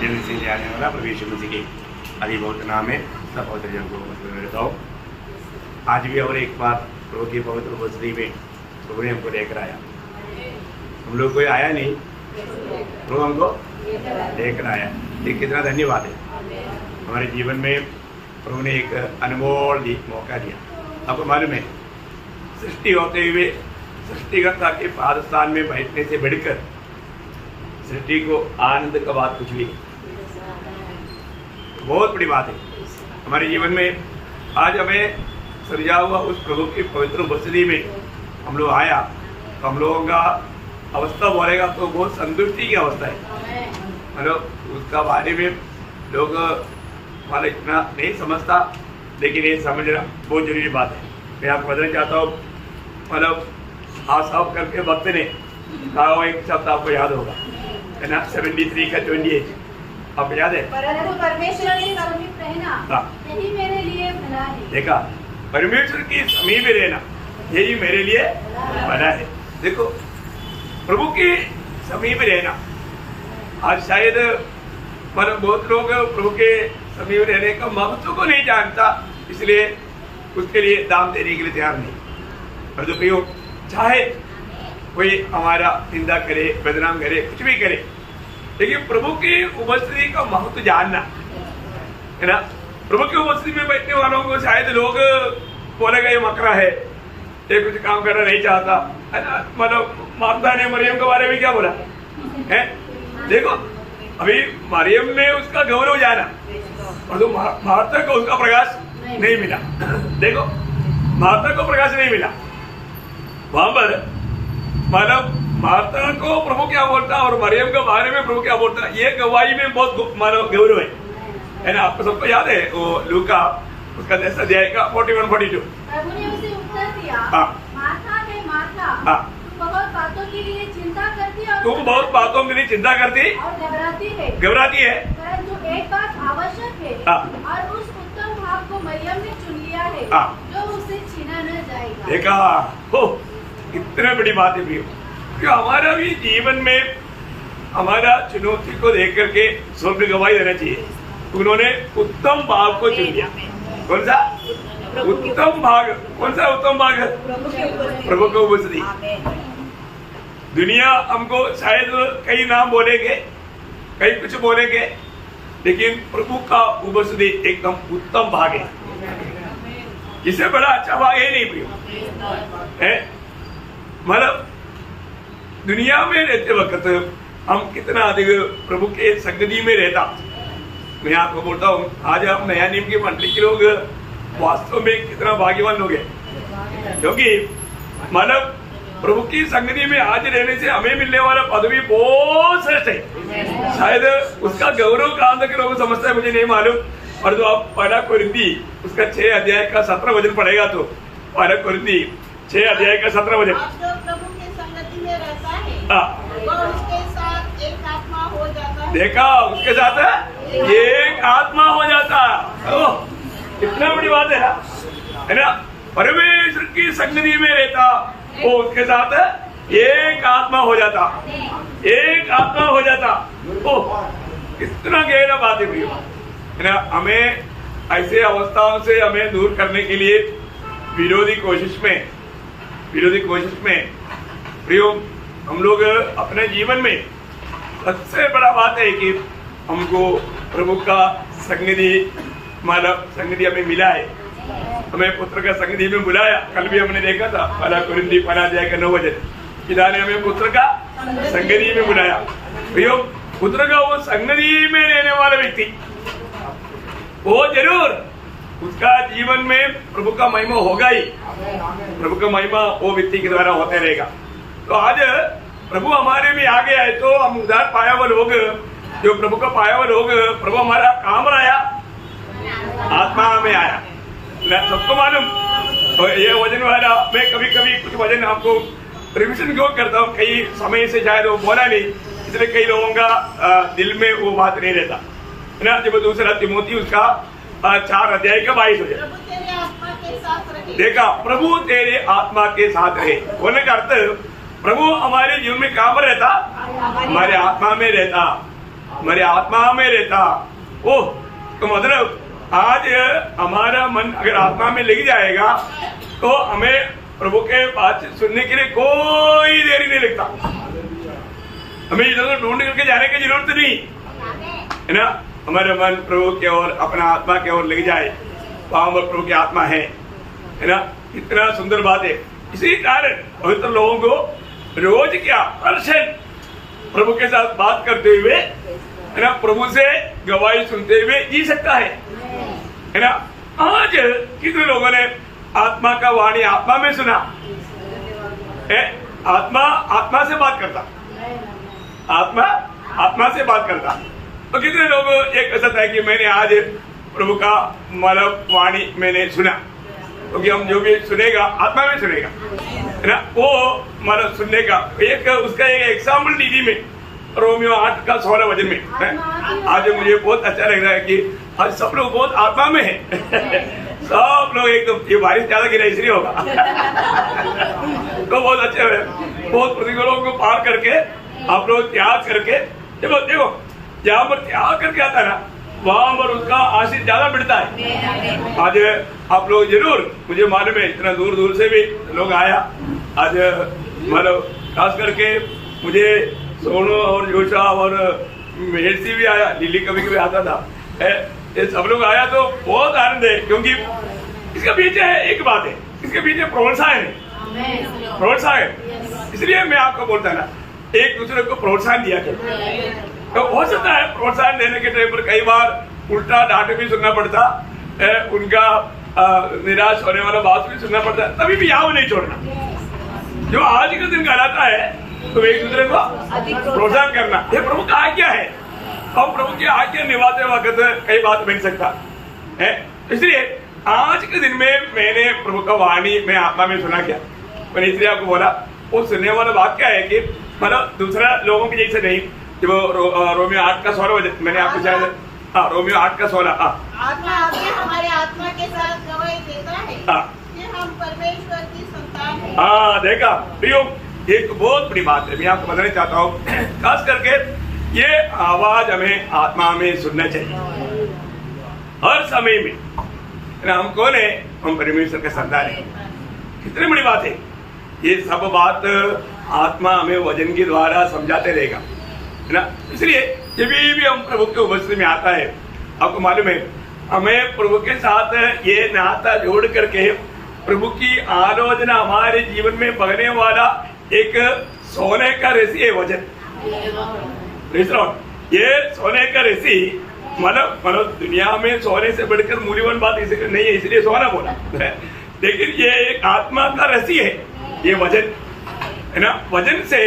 जल्द से ले आने वाला प्रभु यीशु मसीह के आदि बहुत नाम है सब पवित्र जन को रहता हूँ। आज भी और एक बार प्रभु की पवित्र उपस्थिति में प्रभु ने हमको लेकर आया। हम लोग कोई आया नहीं, प्रभु हमको लेकर आया। ये कितना धन्यवाद है। हमारे जीवन में प्रभु ने एक अनमोल मौका दिया। आपको मालूम है, सृष्टि होते हुए सृष्टिकर्ता के पादस्थान में बैठने से बढ़कर सृष्टि को आनंद का बात कुछ भी नहीं। बहुत बड़ी बात है हमारे जीवन में। आज हमें सृजा हुआ उस प्रभु की पवित्र उपस्थिति में हम लोग आया तो हम लोगों का अवस्था बोलेगा तो बहुत संतुष्टि की अवस्था है। मतलब उसका बारे में लोग मतलब इतना नहीं समझता, लेकिन ये समझना बहुत जरूरी बात है। मैं आपको बताना चाहता हूँ, मतलब हाथ साफ करके वक्त ने कहा हुआ एक शब्द आपको याद होगा, है ना, 73 का 28 आपको याद है? परंतु परमेश्वर के समीप रहना यही मेरे लिए भला है। देखा, परमेश्वर की समीप रहना यही मेरे लिए भला है। देखो, प्रभु के समीप रहना आज शायद मतलब बहुत लोग प्रभु के समीप रहने का महत्व को नहीं जानता, इसलिए उसके लिए दाम देने के लिए तैयार नहीं। और जो प्रियो, चाहे कोई हमारा निंदा करे, बदनाम करे, कुछ भी करे, लेकिन प्रभु की उपस्थिति का महत्व जानना, है ना। प्रभु की उपस्थिति में बैठने वालों को शायद लोग बोलेगा ये मकरा है, ये कुछ काम करना नहीं चाहता, है ना। मतलब मार्था ने मरियम के बारे में क्या बोला है? देखो, अभी मरियम ने उसका गौरव जाना और तो मार्था को उसका प्रकाश नहीं मिला। देखो, मार्था को प्रकाश नहीं मिला। वहां पर मतलब मार्था को प्रभु क्या बोलता और मरियम के बारे में प्रभु क्या बोलता, ये गवाही में बहुत मानव गौरव है ना। आपको सबको याद है वो लूका उसका 10 अध्याय का 41-42। प्रभु ने उसे उत्तर दिया, मार्था है मार्था, तू बहुत बातों के लिए चिंता करती है, तू बहुत बातों के लिए चिंता करती और घबराती है, परंतु एक बात आवश्यक है और उस उत्तम भाग को मरियम ने चुन लिया है जो उसे छीना न जाएगा। देखा, इतने बड़ी बात है प्रियो। हमारा भी जीवन में हमारा चुनौती को देख करके स्वर्ग गवाही देना चाहिए। उन्होंने उत्तम भाग को चुन लिया। कौन सा उत्तम भाग? कौन सा उत्तम भाग? प्रभु को उपस्थिति। दुनिया हमको शायद कई नाम बोलेंगे, कई कुछ बोलेंगे, लेकिन प्रभु का उपस्थिति एकदम उत्तम भाग है। इससे बड़ा अच्छा भाग है नहीं प्रियो, है। मतलब दुनिया में रहते वक्त हम कितना अधिक प्रभु के संगति में रहता। मैं आपको बोलता हूँ, आज आप नया नियम की मंडली के लोग वास्तव में कितना भाग्यवान लोग हैं, क्योंकि मतलब प्रभु की संगति में आज रहने से हमें मिलने वाला पदवी बहुत श्रेष्ठ है। शायद उसका गौरव कहाँ तक लोग समझता है मुझे नहीं मालूम। और जो आप पहला कोरिन्थी उसका 6 अध्याय का 17 वचन पढ़ेगा तो पहला कोरिन्थी 6 अध्याय का 17 वचन, वो उसके साथ एक आत्मा हो जाता है। देखा, उसके साथ एक आत्मा हो जाता। कितना बड़ी बात है ना। परमेश्वर की संगति में रहता, वो उसके साथ एक आत्मा हो जाता, एक आत्मा हो जाता। ओह, कितना गहरा बात है प्रियो, है ना। हमें ऐसे अवस्थाओं से हमें दूर करने के लिए विरोधी कोशिश में प्रियो हम लोग अपने जीवन में सबसे बड़ा बात है कि हमको प्रभु का संगति, मतलब संगति हमें मिला है। हमें पुत्र का संगति में बुलाया। कल भी हमने देखा था पहला कोरिन्थी 1 अध्याय का 9 वचन, पिता ने हमें पुत्र का संगति में बुलाया। प्रियो, पुत्र का वो संगति में रहने वाला व्यक्ति, वो जरूर उसका जीवन में प्रभु का महिमा होगा ही। प्रभु का महिमा वो व्यक्ति के द्वारा होते रहेगा। तो आज प्रभु हमारे में आ गया है तो हम उद्धार पाया हुआ लोग, जो प्रभु का पाया हुआ लोग, प्रभु हमारा काम आया, आत्मा में आया। सबको मालूम तो ये वजन वाला, मैं कभी कभी कुछ वजन आपको रिविजन क्यों करता हूँ, कई समय से शायद वो बोला नहीं, इसलिए कई लोगों का दिल में वो बात नहीं रहता, है ना। जब दूसरा तिमोथी उसका 4 अध्याय का 22 वचन, देखा, प्रभु तेरे आत्मा के साथ रहे। बोलने का अर्थ प्रभु हमारे जीवन में कहाँ पर रहता? हमारे आत्मा में रहता। हमारे आत्मा में रहता। ओह, तो मतलब आज हमारा मन अगर आत्मा में लग जाएगा तो हमें प्रभु के बात सुनने के लिए कोई देरी नहीं लगता। हमें इधर उधर ढूंढ करके जाने की जरूरत नहीं है ना। हमारा मन प्रभु की ओर, अपना आत्मा की ओर लग जाए, वहां पर प्रभु की आत्मा है ना। इतना सुंदर बात है। इसी कारण पवित्र लोगों को रोज क्या हर क्षण प्रभु के साथ बात करते हुए है ना, प्रभु से गवाही सुनते हुए जी सकता है ना। आज कितने लोगों ने आत्मा का वाणी आत्मा में सुना है? आत्मा से बात करता, आत्मा से बात करता। तो कितने लोग ये कह सकता है कि मैंने आज प्रभु का मतलब वाणी मैंने सुना, क्योंकि हम जो भी सुनेगा आत्मा में सुनेगा है ना। वो मतलब सुनने का एक उसका एक एग्जाम्पल दीदी में रोमियो 8 का 16 वचन में आज मुझे बहुत अच्छा लग रहा है कि आज सब लोग बहुत आत्मा में है। सब लोग एकदम, ये बारिश ज्यादा गिरा इसलिए होगा। तो बहुत अच्छे है, बहुत प्रतिकूलों को पार करके आप लोग त्याग करके देखो जहाँ पर त्याग करके आता है ना, वहां पर उसका आशीष ज्यादा मिलता है। आज आप लोग जरूर, मुझे मालूम है इतना दूर दूर से भी लोग आया आज, मतलब खास करके मुझे सोनू और जोशा और मेहरसी भी आया, लिली कभी कभी आता था, ये सब लोग आया तो बहुत आनंद है। क्योंकि इसके पीछे एक बात है, इसके पीछे प्रोत्साहन है, प्रोत्साहन। इसलिए मैं आपको बोलता है ना, एक दूसरे को प्रोत्साहन दिया करो। तो हो सकता है प्रोत्साहन देने के टाइम पर कई बार उल्टा डांट भी सुनना पड़ता है, उनका निराश होने वाला बात भी सुनना पड़ता है, तभी भी यहाँ नहीं छोड़ना। जो आज का दिन कहलाता है तो एक दूसरे को प्रोत्साहन करना, ये प्रभु का आज्ञा है। और प्रभु की आज्ञा निभाते वक्त कई बात बन सकता है। इसलिए आज के दिन में मैंने प्रभु का वाणी में आत्मा में सुना क्या, मैंने इसलिए आपको बोला। वो सुनने वाला बात क्या है कि मतलब दूसरा लोगों की जैसे नहीं, वो रोमियो 8 का 16 वचन मैंने आपको शायद रोमियो 8 का 16 आत्मा हमारे आत्मा के साथ गवाही देता है कि हम परमेश्वर की संतान हैं। देखा प्रियो, एक बहुत बड़ी बात है, मैं आपको बताना चाहता हूँ। खास करके ये आवाज हमें आत्मा में सुनना चाहिए हर समय में। हम कौन है? हम परमेश्वर के संतान हैं। कितनी बड़ी बात है। ये सब बात आत्मा हमें वचन के द्वारा समझाते रहेगा है ना। इसलिए जब भी हम प्रभु के उपस्थिति में आता है, आपको मालूम है हमें प्रभु के साथ ये नाता जोड़ करके प्रभु की आलोचना हमारे जीवन में बगने वाला एक सोने का रस्सी है वचन। ये सोने का रस्सी मतलब दुनिया में सोने से बढ़कर मूल्यवान बात इसलिए नहीं है, इसलिए सोना बोला। लेकिन ये एक आत्मा का रस्सी है, ये वचन है ना। वचन से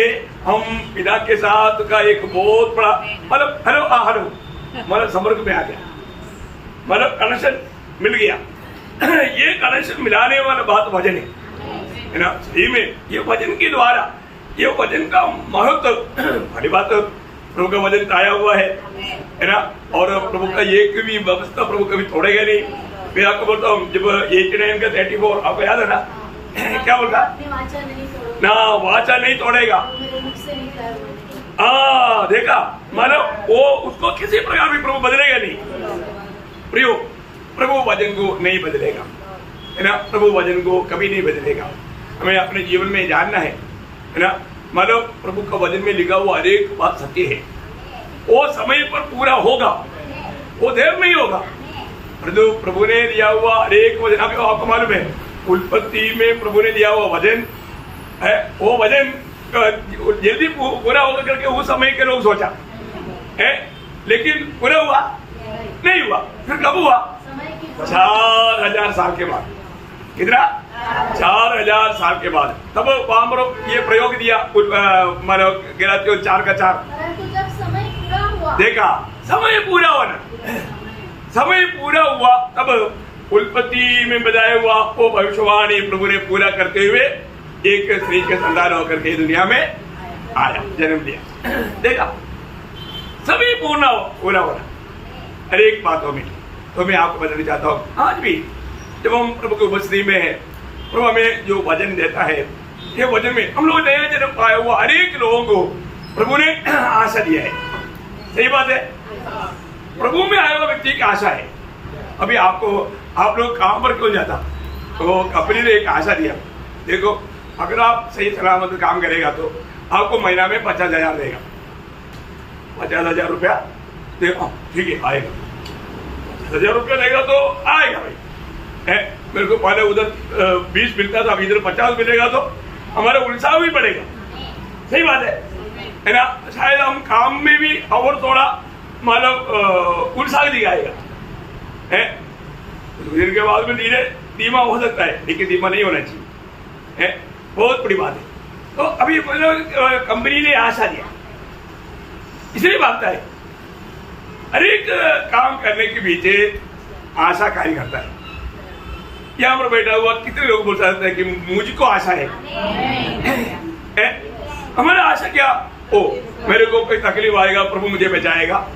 हम पिता के साथ का एक बहुत बड़ा मतलब हेलो मतलब संपर्क में आ गया, मतलब कनेक्शन मिल गया। ये कनेक्शन मिलाने वाला बात वचन है ना। सही में ये वचन के द्वारा, ये वचन का महत्व बड़ी बात, प्रभु का वचन आया हुआ है ना। और प्रभु का एक भी व्यवस्था प्रभु कभी तोड़ेगा नहीं। मैं आपको बोलता हूँ, जब 89 का 34 आपको याद है ना, क्या बोलता ना, वाचा नहीं तोड़ेगा। देखा, मतलब वो उसको किसी प्रकार भी प्रभु बदलेगा नहीं। प्रियो, प्रभु वचन को नहीं बदलेगा है ना। प्रभु वचन को कभी नहीं बदलेगा। हमें अपने जीवन में जानना है ना। मतलब प्रभु का वचन में लिखा हुआ हर एक बात सत्य है, वो समय पर पूरा होगा, वो देर नहीं होगा। प्रभु ने दिया हुआ हर एक वचन, आपको मालूम है उत्पत्ति में प्रभु ने दिया हुआ वचन है, वो वचन जल्दी पूरा होगा करके उस समय के लोग सोचा है, लेकिन पूरा हुआ नहीं हुआ। फिर कब हुआ? 4000 साल के बाद। कितना? 4000 साल के बाद। तब वहां पर ये प्रयोग दिया, मतलब 4 का 4। जब समय पूरा हुआ, देखा, समय पूरा हुआ ना, समय पूरा हुआ तब उत्पत्ति में बताया हुआ वो भविष्यवाणी प्रभु ने पूरा करते हुए एक स्त्री के संतान होकर के दुनिया में आया, जन्म लिया। देखा, सभी पूरा हो रहा हर एक बातों में। तो मैं आपको बताना चाहता हूँ, आज भी जब हम प्रभु की उपस्थिति में है, प्रभु हमें जो वचन देता है, ये वचन में हम लोग नया जन्म पाया हुआ हर एक लोगों को प्रभु ने आशा दिया है। सही बात है। प्रभु में आया हुआ व्यक्ति की आशा है। अभी आपको आप लोग काम पर क्यों जाता, तो कंपनी ने एक आशा दिया, देखो अगर आप सही सलामत काम करेगा तो आपको महीना में 50,000 देगा। 50,000 रुपया देखो, ठीक है आएगा, 50,000 रुपया देगा तो आएगा भाई है। मेरे को पहले उधर 20 मिलता था, अभी इधर 50 मिलेगा तो हमारा उत्साह भी बढ़ेगा। सही बात है ना। शायद हम काम में भी और थोड़ा मतलब उत्साह दिखाएगा है। दिन के बाद में धीरे धीमा हो सकता है, लेकिन धीमा नहीं होना चाहिए है, बहुत बड़ी बात है। तो अभी कंपनी ने आशा दिया, इसलिए भागता है। हर एक काम करने के पीछे आशा कार्य करता है। यहाँ पर बैठा हुआ कितने लोग बोल सकते हैं कि मुझको आशा है, हमारा आशा क्या, ओ मेरे को कोई तकलीफ आएगा प्रभु मुझे बचाएगा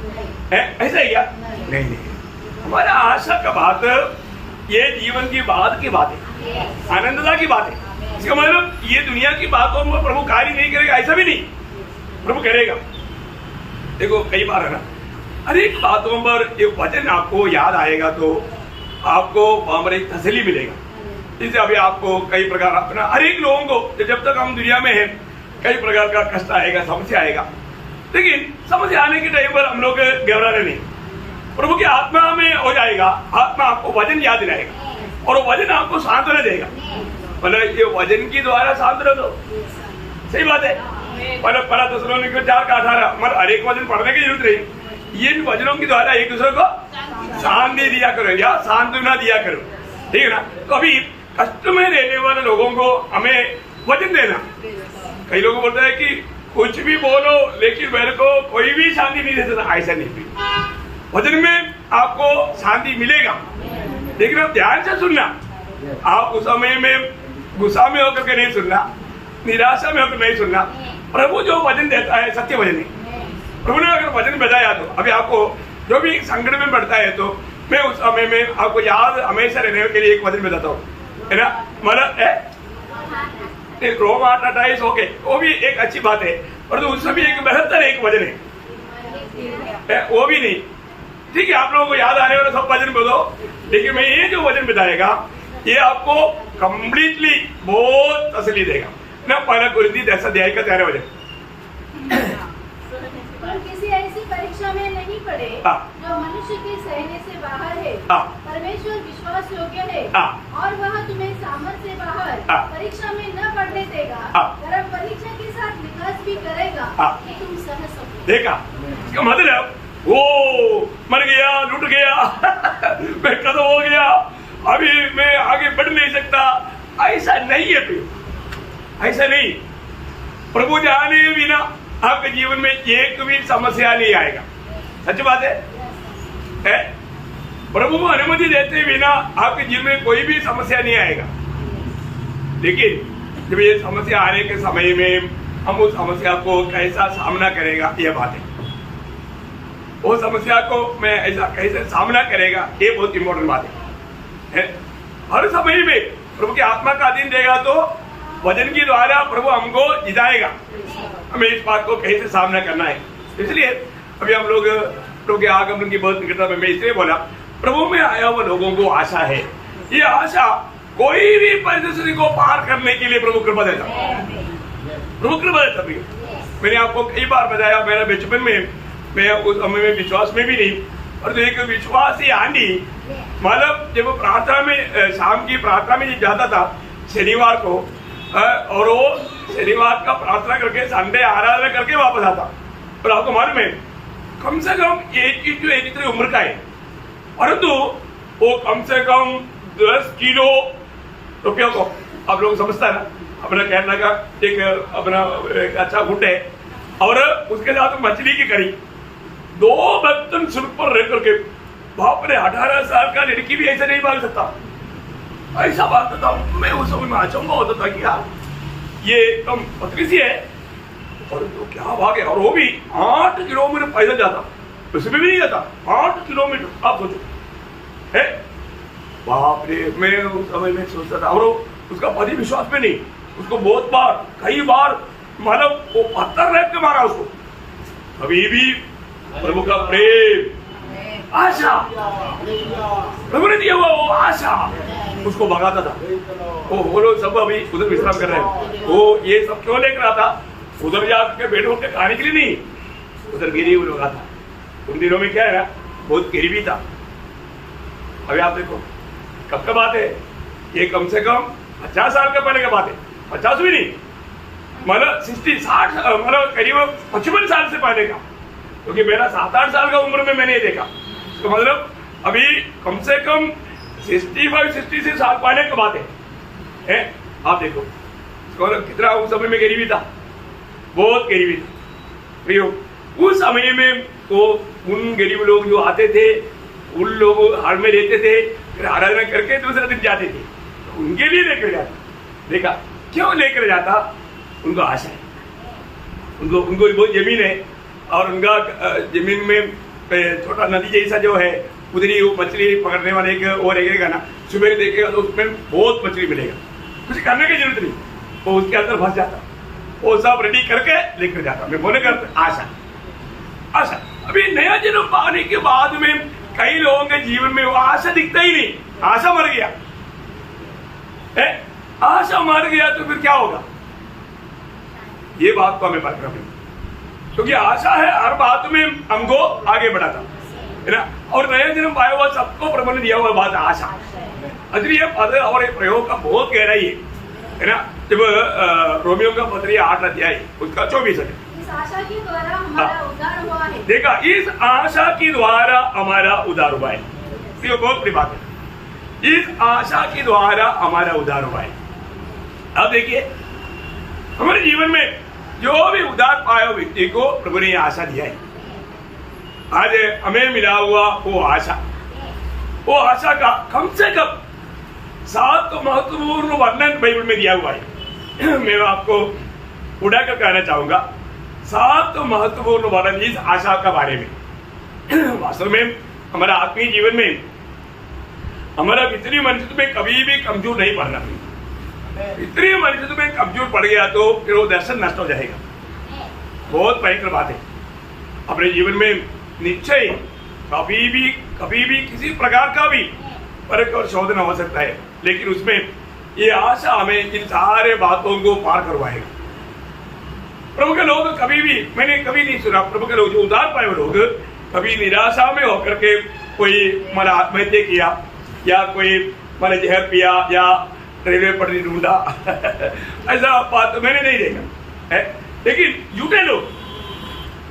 है, ऐसा ही क्या? नहीं नहीं, हमारा आशा का बात ये जीवन की बात है, आनंदता की बात है। इसका मतलब ये दुनिया की बातों में प्रभु कार्य नहीं करेगा ऐसा भी नहीं, प्रभु करेगा। देखो कई बार है ना, हर एक बातों पर ये वचन आपको याद आएगा तो आपको वहां पर एक तसल्ली मिलेगा। जैसे अभी आपको कई प्रकार अपना हर एक लोगों को जब तक हम दुनिया में हैं कई प्रकार का कष्ट आएगा, समस्या आएगा, लेकिन समस्या आने के टाइम पर हम लोग घबराने नहीं, प्रभु की आत्मा में हो जाएगा। आत्मा आपको वचन याद दिलाएगा और वो वचन आपको सांत्वना देगा। मतलब ये वचन के द्वारा सांत्वना दो, सही बात है। मतलब पहला थेसलोनिकैयों 4:18, मतलब हर एक वचन पढ़ने की जरूरत नहीं, ये वचनों के द्वारा एक दूसरे को शांति दिया करो या सांत्वना दिया करो, ठीक है ना। तो अभी कष्ट में रहने वाले लोगों को हमें वचन देना। कई लोग बोलते हैं कि कुछ भी बोलो लेकिन मेरे को कोई भी शांति नहीं दे सकता, ऐसा नहीं। वचन में आपको शांति मिलेगा, लेकिन आप ध्यान से सुनना। आप उस समय में गुस्सा में होकर के नहीं सुनना, निराशा में होकर नहीं सुनना। प्रभु जो वचन देता है सत्य वचन है। प्रभु ने अगर वचन बताया तो अभी आपको जो भी संकट में पड़ता है तो मैं उस समय में आपको याद हमेशा रहने के लिए एक वचन बताता हूँ, है ना। मतलब रोम 8:28 ओके, वो भी एक अच्छी बात है, पर तो उसमें भी एक बेहतर एक वचन है, वो भी नहीं। ठीक है, आप लोगों को याद आने वाला सब वचन बोलो, लेकिन मैं ये जो वचन बताएगा ये आपको कंप्लीटली बहुत तसल्ली देगा ना। पहला कुरिन्थी 10:13 वचन, किसी ऐसी परीक्षा में नहीं पड़े जो मनुष्य के सहने से बाहर है। परमेश्वर विश्वास योग्य है और वह तुम्हें सामर्थ्य से बाहर परीक्षा में न पड़ने देगा, वरन परीक्षा के साथ विकास भी करेगा कि तुम सह सको। देखा, इसका मतलब वो मर गया, लुट गया मैं खत्म हो गया, अभी मैं आगे बढ़ नहीं सकता, ऐसा नहीं है। ऐसा नहीं, प्रभु जाने बिना आपके जीवन में एक भी समस्या नहीं आएगा। सच बात है? प्रभु को अनुमति देते बिना आपके जीवन में कोई भी समस्या नहीं आएगा। लेकिन जब ये समस्या आने के समय में हम उस समस्या को कैसा सामना करेगा, ये बात है। वो समस्या को मैं ऐसा कैसे सामना करेगा, ये बहुत इंपॉर्टेंट बात है। हर समय में प्रभु की आत्मा का अधीन देगा तो वचन के द्वारा प्रभु हमको जिताएगा, हमें इस बात को कैसे सामना करना है। इसलिए अभी हम लोग प्रभु के आगमन की बहुत निकटता में मैं इसलिए बोला, प्रभु में आया हुआ लोगों को आशा है। ये आशा कोई भी परिस्थिति को पार करने के लिए प्रभु कृपा देता, प्रभु कृपा देता। मैंने आपको कई बार बताया, मेरा बचपन में मैं उस समय में विश्वास में भी नहीं, और तो एक विश्वास ही आंधी, मतलब जब प्रार्थना में शाम की प्रार्थना में जाता था शनिवार को, और वो शनिवार का प्रार्थना करके संडे आराधना करके वापस आता। और आपको मालूम है कम से कम 81 उम्र का है, परंतु वो कम से कम 10 किलो रुपया को आप लोग समझता है ना, अपना केरला का एक अपना एक अच्छा गुट है, और उसके साथ मछली की करी, 2 बर्तन सिर पर रह करके, बाप रे 18 साल का लड़की भी ऐसा नहीं भाग सकता, ऐसा भागता था। मैं उस समय में अचंभा होता था कि यार ये एकदम पतली सी है और तो क्या भागे, और वो भी 8 किलोमीटर पैदल जाता, उसमें भी नहीं जाता 8 किलोमीटर। आप सोचो है, बाप रे। मैं उस समय में सोचता था, और उसका पति विश्वास में नहीं, उसको बहुत बार कई बार मतलब वो पत्थर रख के मारा उसको, अभी भी प्रभु का प्रेम, आशा, प्रभु ने दिया हुआ वो आशा उसको भगाता था। वो लोग सब अभी उधर विश्राम कर रहे हैं। वो ये सब क्यों लेकर आता? उधर जाकर बैठो के खाने के लिए नहीं, उधर गिरी हुई लोग आता। उन दिनों में क्या है ना, बहुत गरीबी था। अभी आप देखो कब का बात है, ये कम से कम 50 साल के पहले का बात है। 50 भी नहीं, मतलब 60 मतलब करीब 55 साल से पहले का, क्योंकि मेरा 7-8 साल का उम्र में मैंने ये देखा। तो मतलब अभी कम से कम 65-66 साल पहले की बात है। आप देखो कितना उस समय में गरीबी था, बहुत गरीबी था। उस समय में तो उन गरीब लोग जो आते थे, उन लोग हार में रहते थे, फिर आराधना करके दूसरे दिन जाते थे, तो उनके लिए लेकर जाता। देखा क्यों लेकर जाता? उनको आशा है, उनको बहुत जमीन है, और उनका जमीन में छोटा नदी जैसा जो है, उधर ही वो मछली पकड़ने वाले वो रहेगा ना, सुबह देखेगा तो उसमें बहुत मछली मिलेगा, कुछ करने की जरूरत नहीं, वो उसके अंदर फंस जाता। वो सब रेडी करके लेकर जाता। मैं बोले कर आशा, आशा। अभी नया जन्म पाने के बाद में कई लोगों के जीवन में वो आशा दिखता ही नहीं, आशा मर गया। आशा मर गया तो फिर क्या होगा? ये बात को हमें पकड़ना पड़ेगा, क्योंकि आशा है हर बात में हमको आगे बढ़ाता है ना। और नया जन्म पाया हुआ सबको प्रभु ने दिया हुआ बात आशा। अगर ये पद और ये प्रयोग का बहुत गहराई है ना। जब रोमियो का पत्र 8 अध्याय उसका 24 है, इस आशा के द्वारा हमारा उद्धार हुआ है। देखा, इस आशा के द्वारा हमारा उद्धार हुआ है। ये बहुत बड़ी बात है, इस आशा के द्वारा हमारा उद्धार हुआ है। अब देखिए हमारे जीवन में जो भी उद्धार पाया व्यक्ति को प्रभु ने आशा दिया है। आज हमें मिला हुआ वो आशा का कम से कम 7 महत्वपूर्ण वर्णन बाइबल में दिया हुआ है। मैं आपको उड़ाकर कहना चाहूंगा 7 महत्वपूर्ण वर्णन इस आशा का बारे में। वास्तव में हमारा आत्मीय जीवन में हमारा भीतरी मनुष्य में कभी भी कमजोर नहीं पड़ना। भीतरी मनुष्य में कमजोर पड़ गया तो फिर वो दर्शन नष्ट हो जाएगा। बहुत भयंकर बात है। अपने जीवन में निश्चय कभी भी किसी प्रकार का भी परख और शोधन हो सकता है, लेकिन उसमें ये आशा हमें इन सारे बातों को पार करवाएगा। प्रभु के लोग कभी भी, मैंने कभी नहीं सुना प्रभु के लोग जो उद्धार पाए लोग कभी निराशा में होकर के कोई मला आत्महत्या किया या कोई मैंने जहर पिया या रेलवे पटरी ढूंढा ऐसा बात मैंने नहीं देखा है। लेकिन झूठे लोग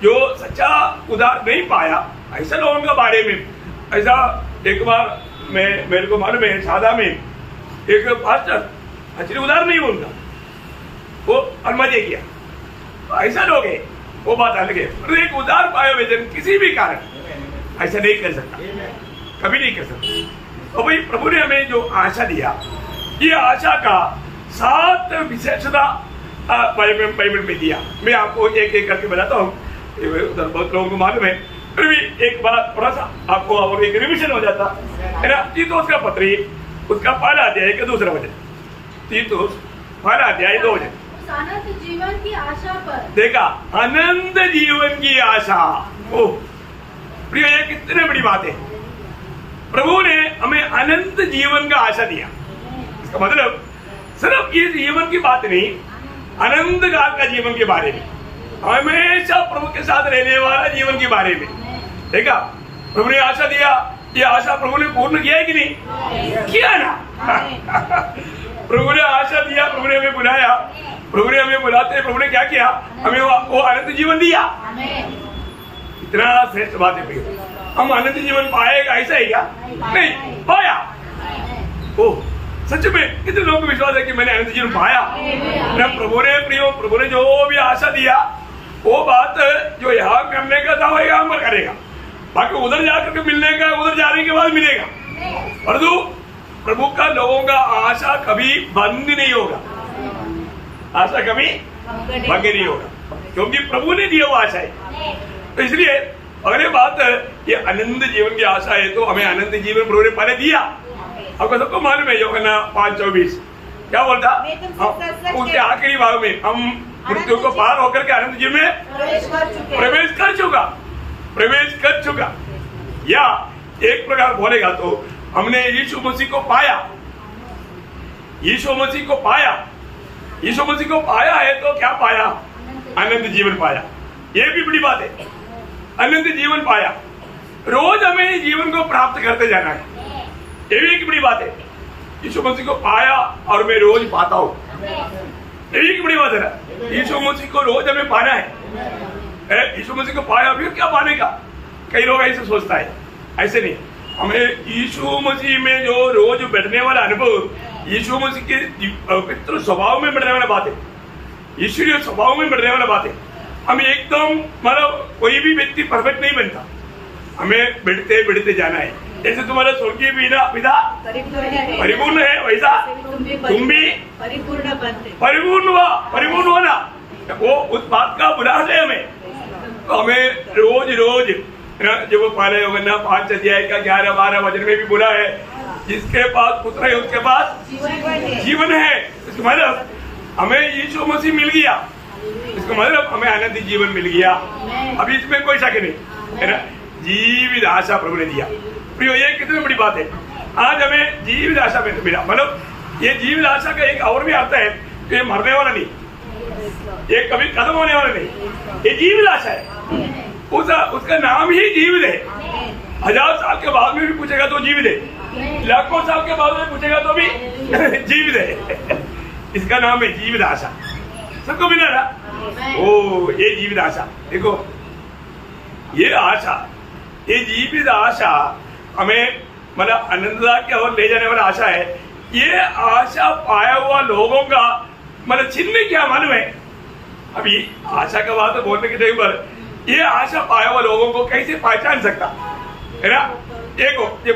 जो सच्चा उद्धार नहीं पाया, ऐसा लोगों के बारे में ऐसा एक बार मेरे को मालूम है, सादा में एक पास्टर अच्छी उद्धार नहीं उनका, वो आत्महत्या किया। ऐसा लोग है, वो बात अलग है। पर एक उद्धार पाया व्यक्ति किसी भी कारण ऐसा नहीं कर सकता, कभी नहीं कर सकता। तो भाई प्रभु ने हमें जो आशा दिया, ये आशा का 7 विशेषता बाइबल में दिया। मैं आपको एक एक करके बताता हूँ, उधर बहुत लोगों को मालूम है, फिर भी एक बात थोड़ा सा आपको और एक रिविजन हो जाता है ना। तीतुस का पत्री उसका 1 अध्याय का 2 वचन, तीतुस 1 अध्याय 2 वचन। अनंत जीवन की आशा पर, देखा, अनंत जीवन की आशा। ओह प्रिय, ये कितनी बड़ी बात है। प्रभु ने हमें अनंत जीवन का आशा दिया। इसका मतलब सिर्फ ये जीवन की बात नहीं, अनंत काल का जीवन के बारे में, हमेशा प्रभु के साथ रहने वाला जीवन के बारे में। देखा, प्रभु ने आशा दिया, ये आशा प्रभु ने पूर्ण किया है कि नहीं? किया ना। प्रभु ने आशा दिया, प्रभु ने हमें बुलाया, प्रभु ने हमें बुलाते, प्रभु ने क्या किया? हमें वो अनंत जीवन दिया। इतना श्रेष्ठ बात है। हम अनंत जीवन पाएगा ऐसा ही क्या? नहीं पाया। ओह सच में कितने लोगों को विश्वास है कि मैंने अनंत जीवन पाया? प्रभु ने जो भी आशा दिया, वो बात जो यहाँ करने का था वो यहाँ पर करेगा। बाकी उधर जाकर के मिलने का, उधर जाने के बाद मिलेगा। परंतु प्रभु का लोगों का आशा कभी बंद नहीं होगा, आशा कभी बंद नहीं होगा, क्योंकि प्रभु ने दिया वो आशा है। तो इसलिए अगले बात ये अनंत जीवन की आशा है, तो हमें अनंत जीवन प्रभु ने पहले दिया। आपको सबको मालूम है यूहन्ना 5:24 क्या बोलता? उसके आखिरी भाग में हम मृत्यु को पार होकर के अनंत जीवन में प्रवेश कर चुका। प्रवेश कर चुका, या एक प्रकार बोलेगा तो हमने यीशु मसीह को पाया। यीशु मसीह को पाया, यीशु मसीह को पाया है तो क्या पाया? अनंत जीवन पाया। ये भी बड़ी बात है, अनंत जीवन पाया। रोज हमें जीवन को प्राप्त करते जाना है, ये भी एक बड़ी बात है। यीशु मसीह को पाया और मैं रोज पाता हूँ, ये भी एक बड़ी बात है ना। यीशु मसीह को रोज हमें पाना है। यीशु मसीह को पाया फिर क्या पाने का? कई लोग ऐसे सोचता है, ऐसे नहीं। हमें यीशु मसीह में जो रोज बैठने वाला अनुभव, यीशु मसीह के पवित्र स्वभाव में बढ़ने वाला बात है, ईश्वरीय स्वभाव में बढ़ने वाला बात है। हम एकदम मतलब कोई भी व्यक्ति परफेक्ट नहीं बनता, हमें बढ़ते बढ़ते जाना है। जैसे तुम्हारा स्वर्गीय पिता परिपूर्ण है, वैसा तुम भी परिपूर्ण हो ना। वो उस बात का बुलाहट है हमें। तो हमें रोज रोज जब वो पाले होगा ना 5 अध्याय का 11-12 वचन में भी बोला है, जिसके पास पुत्र है उसके पास जीवन है। इसका मतलब हमें यीशु मसीह मिल गया, इसका मतलब हमें अनंत जीवन मिल गया। अभी इसमें कोई शक नहीं है ना। जीवित आशा प्रभु ने दिया। प्रियो, ये कितनी बड़ी बात है। आज हमें जीवित आशा में मिला। मतलब ये जीवित आशा का एक और भी अर्थ है, ये मरने वाला नहीं, ये कभी खत्म होने वाला नहीं, ये जीवित आशा है। उसका नाम ही जीवित है। 1000 साल के बाद में भी पूछेगा तो जीवित है, लाखों साल के बाद में पूछेगा तो भी जीवित है। इसका नाम है जीवित आशा। सबको मिला ना? ओ, ये जीवित आशा देखो, ये आशा, ये जीवित आशा हमें मतलब अनंतता की ओर ले जाने वाला आशा है। ये आशा पाया हुआ लोगों का मतलब चिन्ह क्या मालूम है? अभी आशा का बात बोलने के टाइम पर ये आशा पाया हुआ लोगों को कैसे पहचान सकता है ना? देखो जब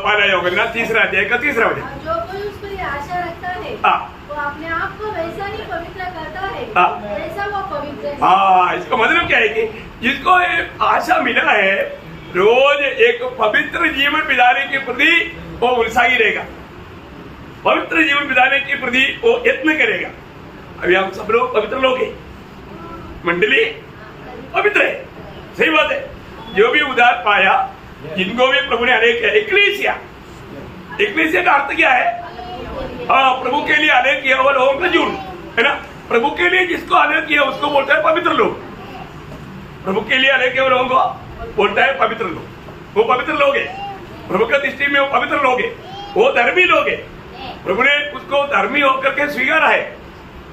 पाला होगा ना 3 अध्याय का 3 वचन, जो कोई उस पर आशा रखता है वो अपने आप को वैसा ही पवित्र करता है जैसा वो पवित्र है। हाँ, इसका मतलब क्या है कि जिसको एक आशा मिला है रोज एक पवित्र जीवन बिताने के प्रति वो उत्साही रहेगा, पवित्र जीवन बिताने के प्रति वो यत्न करेगा। अभी हम सब लोग पवित्र लोग हैं, मंडली पवित्र है, सही बात है। जो भी उद्धार पाया, जिनको भी प्रभु ने अनेक किया, एक्लेसिया का अर्थ क्या है? हाँ, प्रभु के लिए अनेक किया हुआ लोगों का झुंड है ना। प्रभु के लिए जिसको अनेक किया उसको बोलता है पवित्र लोग। प्रभु के लिए अनेक किया हुआ लोगों को बोलता है पवित्र लोग। वो पवित्र लोग है, प्रभु की दृष्टि में वो पवित्र लोग है, वो धर्मी लोग है। प्रभु ने उसको धर्मी होकर के स्वीकारा है।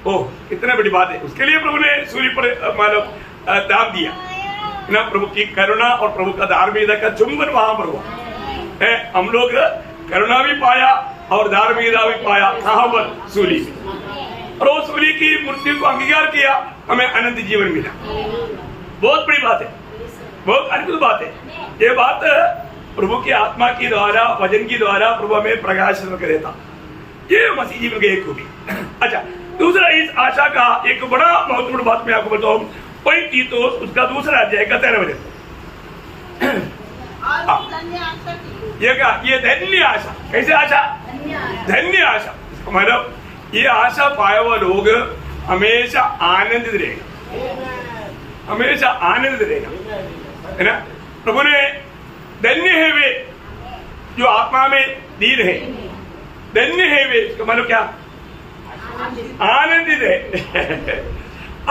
ओह, कितनी बड़ी बात है। उसके लिए प्रभु ने सूर्य पर मानव दाम दिया ना। प्रभु की करुणा और प्रभु का धार्मिकता का चुंबन वहां पर हुआ है। हम लोग करुणा भी पाया और धार्मिकता भी पाया, कहां पर? सूली में। और वो सूली की मृत्यु को अंगीकार किया, हमें अनंत जीवन मिला। बहुत बड़ी बात है, बहुत अद्भुत बात है। ये बात प्रभु की आत्मा की द्वारा, वचन की द्वारा प्रभु हमें प्रकाशित कर देता। ये मसीह जीवन की एक खूबी। अच्छा, दूसरा इस आशा का एक बड़ा महत्वपूर्ण बात मैं आपको बताऊं, वही तीतुस उसका 2 अध्याय का 13 वचन। ये क्या? ये धन्य आशा। कैसे आशा? धन्य आशा। मतलब ये आशा पाया हुआ लोग हमेशा आनंदित रहेगा, हमेशा आनंदित रहेगा, है ना। प्रभु ने धन्य है वे जो आत्मा में दीन है, धन्य है वे, इसका मतलब क्या? आनंदित है,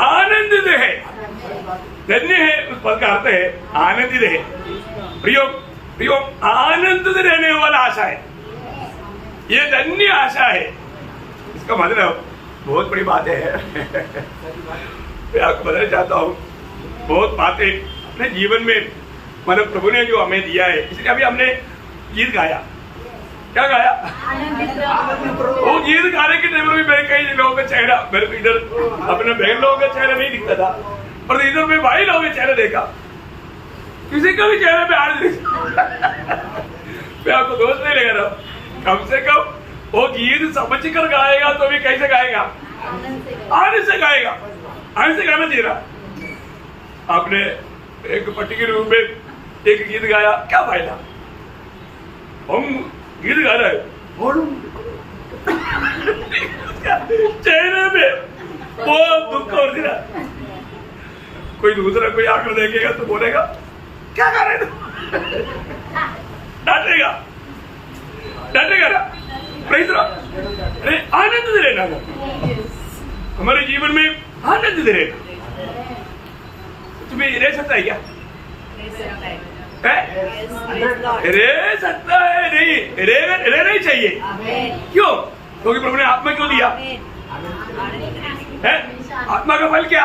आनंदित है। धन्य है उस पद का अर्थ है आनंदित है। प्रियो प्रियो, आनंदित रहने वाला आशा है, ये धन्य आशा है। इसका मतलब बहुत बड़ी बात है। मैं आपको बताना चाहता हूँ, बहुत बातें अपने जीवन में मतलब प्रभु ने जो हमें दिया है। इसलिए अभी हमने गीत गाया, क्या गाया? वो गीत गाने के टाइम में मेरे कई लोगों का चेहरा, मेरे को इधर अपने बहन लोगों का चेहरा नहीं दिखता था, और इधर में भाई लोगों का चेहरा देखा, किसी का भी चेहरे पे आज मैं आपको दोस्त नहीं लगा रहा। कम से कम वो गीत समझ कर गाएगा तो भी कैसे गाएगा? आनंद से गाएगा, आनंद से गाना चाहिए। आपने एक पर्टिकुलर रूप में एक गीत गाया, क्या फायदा? हम गीत गा रहे चेहरे में वो दुख और दिला। कोई दूसरा कोई आकर देखेगा तो बोलेगा क्या कर रहे तुम? डांटेगा ना। Praise the Lord. अरे आनंद दे लेना, हमारे जीवन में आनंद दे लेना। तुम्हें रह सकता है क्या? रह सकता है नहीं, रहना ही चाहिए। क्यों? क्योंकि प्रभु ने आत्मा क्यों दिया है? आत्मा का फल क्या?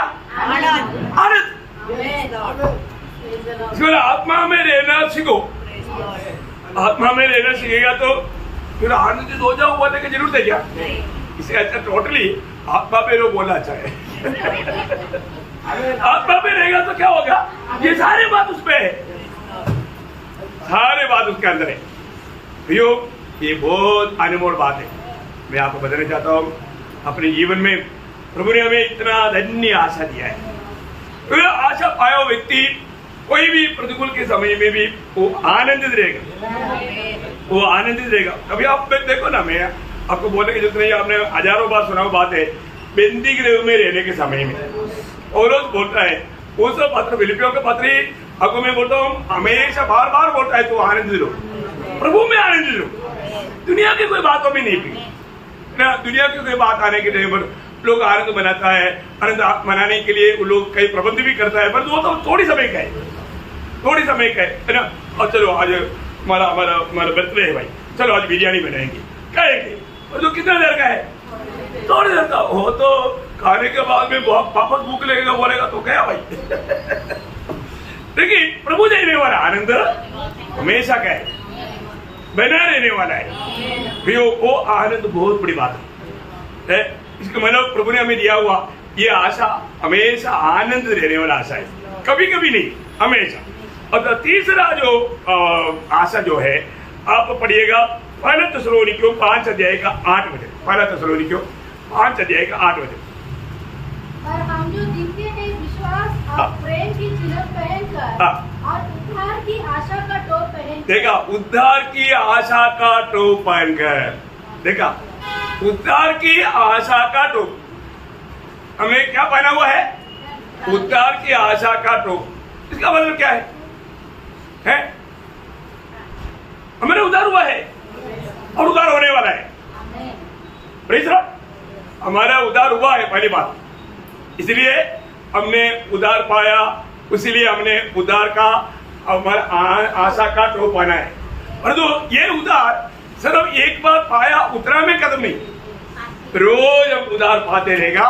आनंद। आत्मा में रहना सीखो। आत्मा में रहना सीखेगा तो फिर आनंदित हो जाओ, बोलने की जरूरत है क्या? इसे अच्छा टोटली आत्मा में लोग बोलना अच्छा है। आत्मा में रहेगा तो क्या होगा? ये सारे बात उसमें है, सारे बात उसके अंदर है। भैया ये बहुत अनमोल बात है। मैं आपको बताना चाहता हूँ, अपने जीवन में प्रभु ने हमें इतना धन्य आशा दिया है। तो आशा पाया व्यक्ति कोई भी प्रतिकूल के समय में भी वो आनंदित रहेगा, वो आनंदित रहेगा। अभी आप देखो ना, मैं आपको बोलने की जरूरत नहीं, आपने हजारों बार सुना बात है। बंदी गृह में रहने के समय में और रोज बोलता है उस पत्र, फिलिपियों का पत्र ही आपको मैं बोलता हूँ, हमेशा बार बार बोलता है तो आनंदित रहो, प्रभु में आनंदित रहो। दुनिया की कोई बातों में नहीं पी ना, दुनिया की कोई बात आने के टाइम पर लोग आनंद मनाता है, आनंद मनाने के लिए वो लोग कई प्रबंध भी करता है, पर वो तो थोड़ी समय का है, थोड़ी समय का है ना। और चलो आज हमारा बर्थडे है भाई, चलो आज बिरयानी बनाएंगे, खाएंगे, और जो कितना देर का है? थोड़ी देर का हो, तो खाने के बाद में वापस भूख लगेगा, बोलेगा तो क्या भाई? देखिए प्रभु देने वाला आनंद हमेशा का है, बना रहने वाला है। वो आनंद बहुत बड़ी बात है। इसका मतलब प्रभु ने हमें दिया हुआ ये आशा हमेशा आनंद रहने वाला आशा है, कभी कभी नहीं, हमेशा। और तीसरा जो आशा जो है, आप पढ़िएगा पहला थिस्सलुनीकियों 5 अध्याय का 8 वचन, पहला थिस्सलुनीकियों 5 अध्याय का 8 वचन। और हम जो दिखते हैं विश्वास और प्रेम की चिन्ह पहनकर और उद्धार की आशा का टोप पहन, देखा, उद्धार की आशा का टोप पहनकर, देखा, उद्धार की आशा का टोप। हमें क्या पहना हुआ है? उद्धार की आशा का टोप। इसका मतलब क्या है? हमारा उद्धार हुआ है और उद्धार होने वाला है। Praise the Lord. हमारा उद्धार हुआ है, पहली बात, इसलिए हमने उद्धार पाया, इसलिए हमने उद्धार का हमारा आशा का टोप पहना है। और तो ये उद्धार सिर्फ एक बार पाया उतरा में कदम नहीं, रोज हम उद्धार पाते रहेगा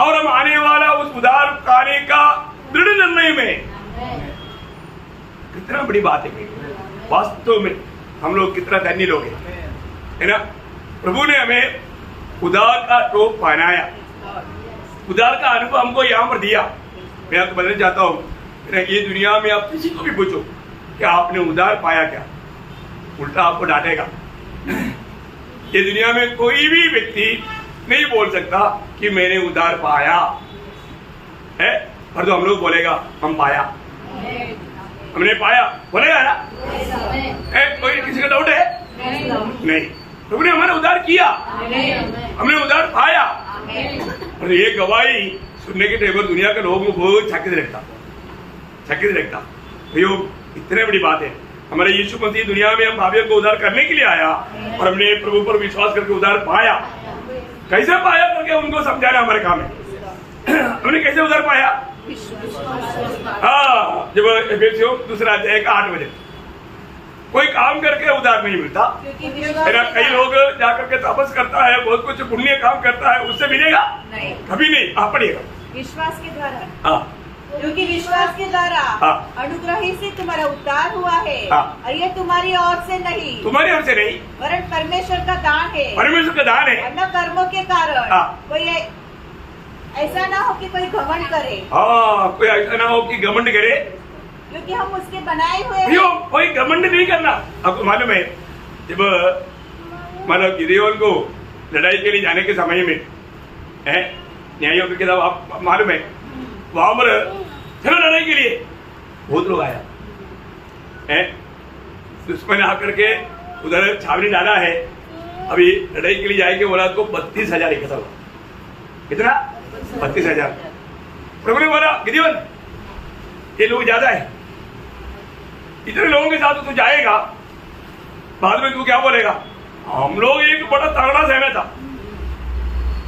और हम आने वाला उस उद्धार पाने का दृढ़ निर्णय में। कितना बड़ी बात है वास्तव में, हम लोग कितना धन्य लोग हैं, है ना। प्रभु ने हमें उद्धार का टोप पहनाया, उद्धार का अनुभव हमको यहाँ पर दिया। मैं आपको बताना चाहता हूँ, ये दुनिया में आप किसी को भी पूछो कि आपने उद्धार पाया क्या, उल्टा आपको डांटेगा। ये दुनिया में कोई भी व्यक्ति नहीं बोल सकता कि मैंने उद्धार पाया है, और तो हम लोग बोलेगा हम पाया, हमने पाया, बोलेगा ना। कोई किसी का डाउट है? नहीं। प्रभु ने हमारा उद्धार किया, हमने उद्धार पाया। और ये गवाही सुनने के टाइम पर दुनिया के लोगों को बहुत चकित रखता। भैया इतने बड़ी बात है, हमारे यीशु मसीह दुनिया में हम पापियों को उद्धार करने के लिए आया और हमने प्रभु पर विश्वास करके उद्धार पाया। कैसे पाया करके उनको समझाना हमारे काम है। हमने कैसे उद्धार पाया? हाँ, जब एफेसियों 2 अध्याय का 8 बजे, कोई काम करके उद्धार नहीं मिलता है ना। कई लोग जाकर के तपस करता है, बहुत कुछ पुण्य काम करता है, उससे मिलेगा नहीं, कभी नहीं। आप पढ़िएगा, विश्वास के द्वारा। हाँ, क्योंकि विश्वास के द्वारा अनुग्रह से तुम्हारा उद्धार हुआ है, और ये तुम्हारी ओर से नहीं, वरन परमेश्वर का दान है, परमेश्वर का दान है, न कर्मों के कारण। कोई ऐसा ना हो कि कोई घमंड करे। हाँ, कोई ऐसा ना हो कि घमंड करे, क्योंकि हम उसके बनाए हुए हैं। कोई घमंड नहीं करना। आपको मालूम है, जब मतलब गिदयोन को लड़ाई के लिए जाने के समय में न्यायों के खिलाफ, आप मालूम है, वहां पर चलो लड़ाई के लिए बहुत लोग आया है, दुश्मन आकर के उधर छावनी डाला है। अभी लड़ाई के लिए जाएंगे, बोला तो 32,000 इकट्ठा हुआ। कितना? 32,000। प्रभु ने बोला गिदयोन ये लोग ज्यादा है, इतने लोगों के साथ तू जाएगा, बाद में तू क्या बोलेगा, हम लोग एक बड़ा तगड़ा सेना था,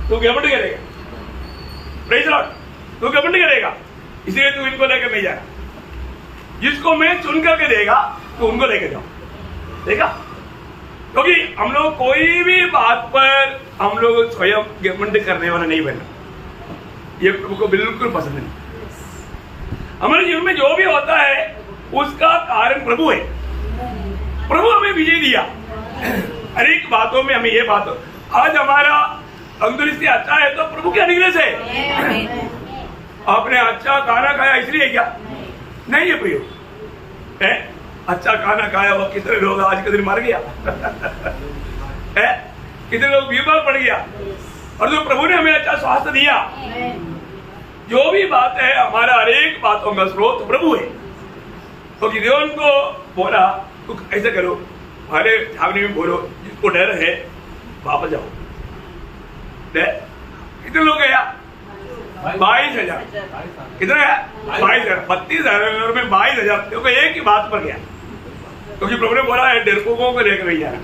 तू घमंड करेगा, प्रेज़ लॉर्ड, तू घमंड करेगा, इसलिए तू इनको लेकर नहीं जाएगा। जिसको मैं चुन करके देगा तो उनको लेकर जाओ, देखा? क्योंकि हम लोग कोई भी बात पर हम लोग स्वयं घमंड करने वाला नहीं बनना, ये प्रभु को बिल्कुल पसंद नहीं। हमारे जीवन में जो भी होता है उसका कारण प्रभु है। प्रभु हमें विजय दिया अनेक बातों में। हमें ये बात, आज हमारा तंदुरुस्ती अच्छा है तो प्रभु के अनुग्रह से। आपने अच्छा खाना खाया इसलिए क्या? नहीं है प्रियो, अच्छा खाना खाया वो कितने लोग आज के दिन मर गया कितने लोग बीमार पड़ गया, और जो प्रभु ने हमें अच्छा स्वास्थ्य दिया। जो भी बात है हमारा हर एक बातों का स्रोत प्रभु है। तो गिदोन को बोला तू ऐसे करो, हमारे छावनी में बोलो जिसको डर है वापस जाओ। कितने लोग गया? 22,000। कितना है? 22,000। 32,000 में 22,000 क्योंकि एक ही बात पर गया, क्योंकि प्रभु ने बोला है डरपोकों को लेकर नहीं जाना।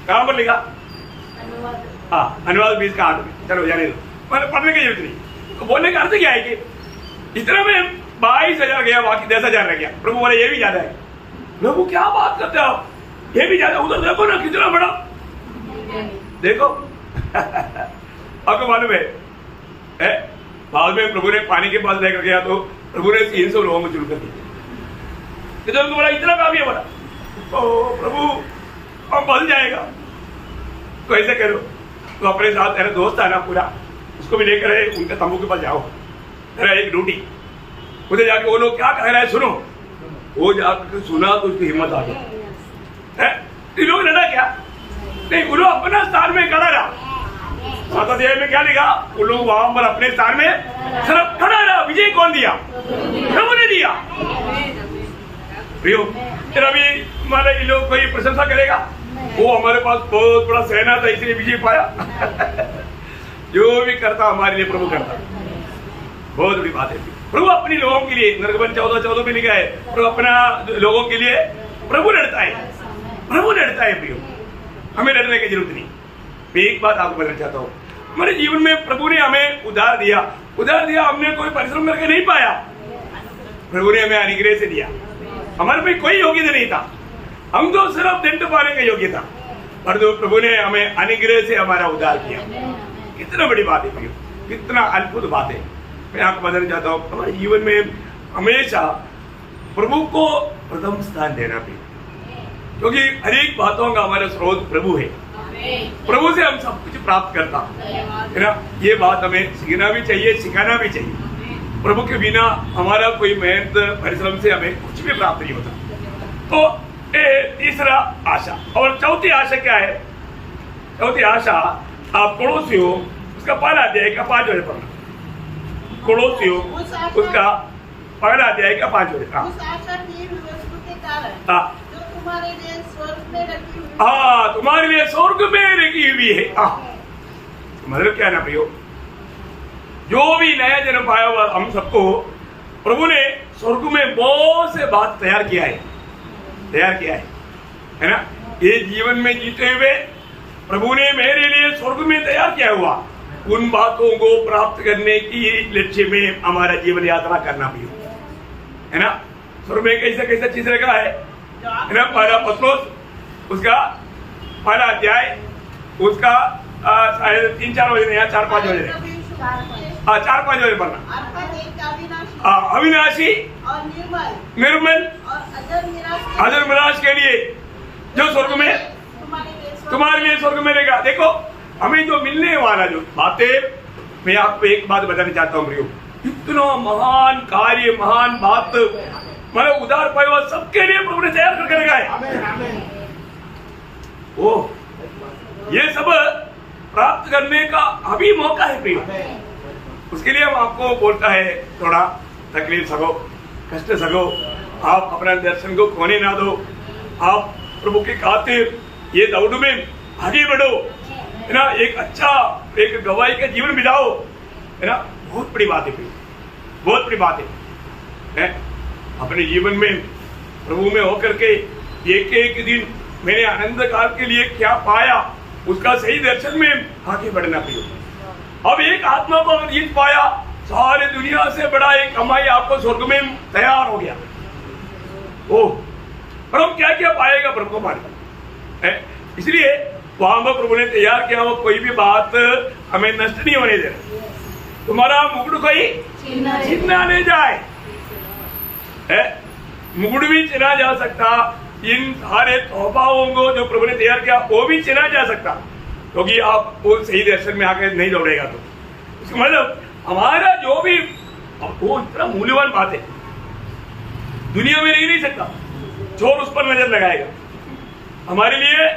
कहां पर लिखा? हाँ, अनुवाद 20 का 8 में। चलो जाने दो, मैंने पढ़ने की जरूरत नहीं। तो बोलने का अर्थ क्या है कि इतना में 22,000 गया, बाकी 10,000 रह गया। प्रभु बोले ये भी ज्यादा है। प्रभु क्या बात करते हो, ये भी ज्यादा? उधर देखो ना कितना बड़ा, देखो आपको मालूम है बाद में प्रभु ने पानी के पास लेकर गया तो प्रभु ने 300 लोगों को चुन कर दिया। किधर बोला इतना काफी है? बोला ओ प्रभु अब बल जाएगा, तो ऐसे करो, तो अपने साथ तेरा दोस्त है ना पूरा, उसको भी लेकर उनके तंबू के पास जाओ, तेरा एक ड्यूटी। उधर जाके वो लोग क्या कह रहे हैं सुनो। वो जाकर सुना तो उसकी हिम्मत आ गई। लोग लड़ा क्या? नहीं, वो लोग अपना स्थान में खड़ा रहा। माता देव में क्या लिखा? वो लोग वहां पर अपने स्थान में सिर्फ खड़ा रहा। विजय कौन दिया? प्रभु ने दिया। प्रियो, तेरा भी हमारे ये लोग कोई प्रशंसा करेगा? वो हमारे पास बहुत बड़ा सेना था इसलिए विजय पाया। जो भी करता हमारे लिए प्रभु करता, बहुत बड़ी बात है। प्रभु अपनी लोगों के लिए, निर्गमन 14:14 में लिखा है, प्रभु अपना लोगों के लिए प्रभु लड़ता है, प्रभु लड़ता है। प्रियो, हमें लड़ने की जरूरत नहीं। मैं एक बात आपको बताना चाहता हूँ, हमारे जीवन में प्रभु ने हमें उधार दिया। उधार दिया हमने कोई परिश्रम करके नहीं पाया, प्रभु ने हमें अनुग्रह से दिया। हमारे पे कोई योग्यता नहीं था, हम तो सिर्फ दंड पाने का योग्य था, पर जो प्रभु ने हमें अनुग्रह से हमारा उद्धार किया। कितना बड़ी बात है प्रियो, कितना अद्भुत बात है। मैं आपको बताना चाहता हूँ, हमारे जीवन में हमेशा प्रभु को प्रथम स्थान देना भी, क्योंकि हर एक बातों का हमारा स्रोत प्रभु है। प्रभु से हम सब कुछ प्राप्त करता है ना। ये बात हमें सीखना भी चाहिए, सिखाना भी चाहिए। प्रभु के बिना हमारा कोई मेहनत परिश्रम से हमें कुछ भी प्राप्त नहीं होता। तो तीसरा आशा, और चौथी आशा क्या है? चौथी आशा आप कोलोसियों उसका पहला अध्याय का 5 वचन पढ़ना। कोलोसियों उसका पहला अध्याय का 5 वचन। तुम्हारे लिए स्वर्ग में रखी हुई, हाँ, तुम्हारे लिए स्वर्ग में रखी हुई है। मतलब क्या ना प्रियो, जो भी नया जन्म पाया हुआ हम सबको प्रभु ने स्वर्ग में बहुत से बात तैयार किया है ना। ये जीवन में जीते हुए प्रभु ने मेरे लिए स्वर्ग में तैयार किया हुआ उन बातों को प्राप्त करने की लक्ष्य में हमारा जीवन यात्रा करना भी है ना। स्वर्ग में कैसा कैसा चीज रखा है ना। पहला पत्रोस उसका पहला अध्याय उसका 3-4 वजन या 4-5 वजन, 4-5 वजन पढ़ना। अविनाशी और निर्मल और अजर निराश के लिए जो स्वर्ग में तुम्हारे लिए स्वर्ग में रहेगा। देखो हमें जो मिलने वाला जो बातें, मैं आपको एक बात बताना चाहता हूँ प्रियो, इतना महान कार्य, महान बात मतलब उदार पाए हुआ सबके लिए प्रभु ने तैयार करके रखा है। ओ ये सब प्राप्त करने का अभी मौका है प्रियो। उसके लिए हम आपको बोलता है थोड़ा तकलीफ सको, कष्ट सको, आप अपना दर्शन को खोने ना दो, आप प्रभु के खातिर ये दौड़ में आगे बढ़ो है ना। एक अच्छा एक गवाही का जीवन बिताओ है ना। बहुत बड़ी बात है प्रियो, बहुत बड़ी बात है। अपने जीवन में प्रभु में होकर के एक एक दिन मैंने आनंद काल के लिए क्या पाया, उसका सही दर्शन में आगे बढ़ना प्रियो। अब एक आत्मा को अगर जीत पाया, सारे दुनिया से बड़ा एक कमाई आपको स्वर्ग में तैयार हो गया। ओह, पर हम क्या क्या पाएगा प्रभु को मारे, इसलिए वहां पर प्रभु ने तैयार किया, वो कोई भी बात हमें नष्ट नहीं होने देना। तुम्हारा मुकुट कोई छीना नहीं जाए, मुकुट भी छिना जा सकता, इन सारे तोहफाओं को जो प्रभु ने तैयार किया वो भी छिना जा सकता, क्योंकि आप वो सही दर्शन में आके नहीं दौड़ेगा तो इसका मतलब हमारा जो भी वो इतना मूल्यवान बात है, दुनिया में रह नहीं सकता। चोर उस पर नजर लगाएगा, हमारे लिए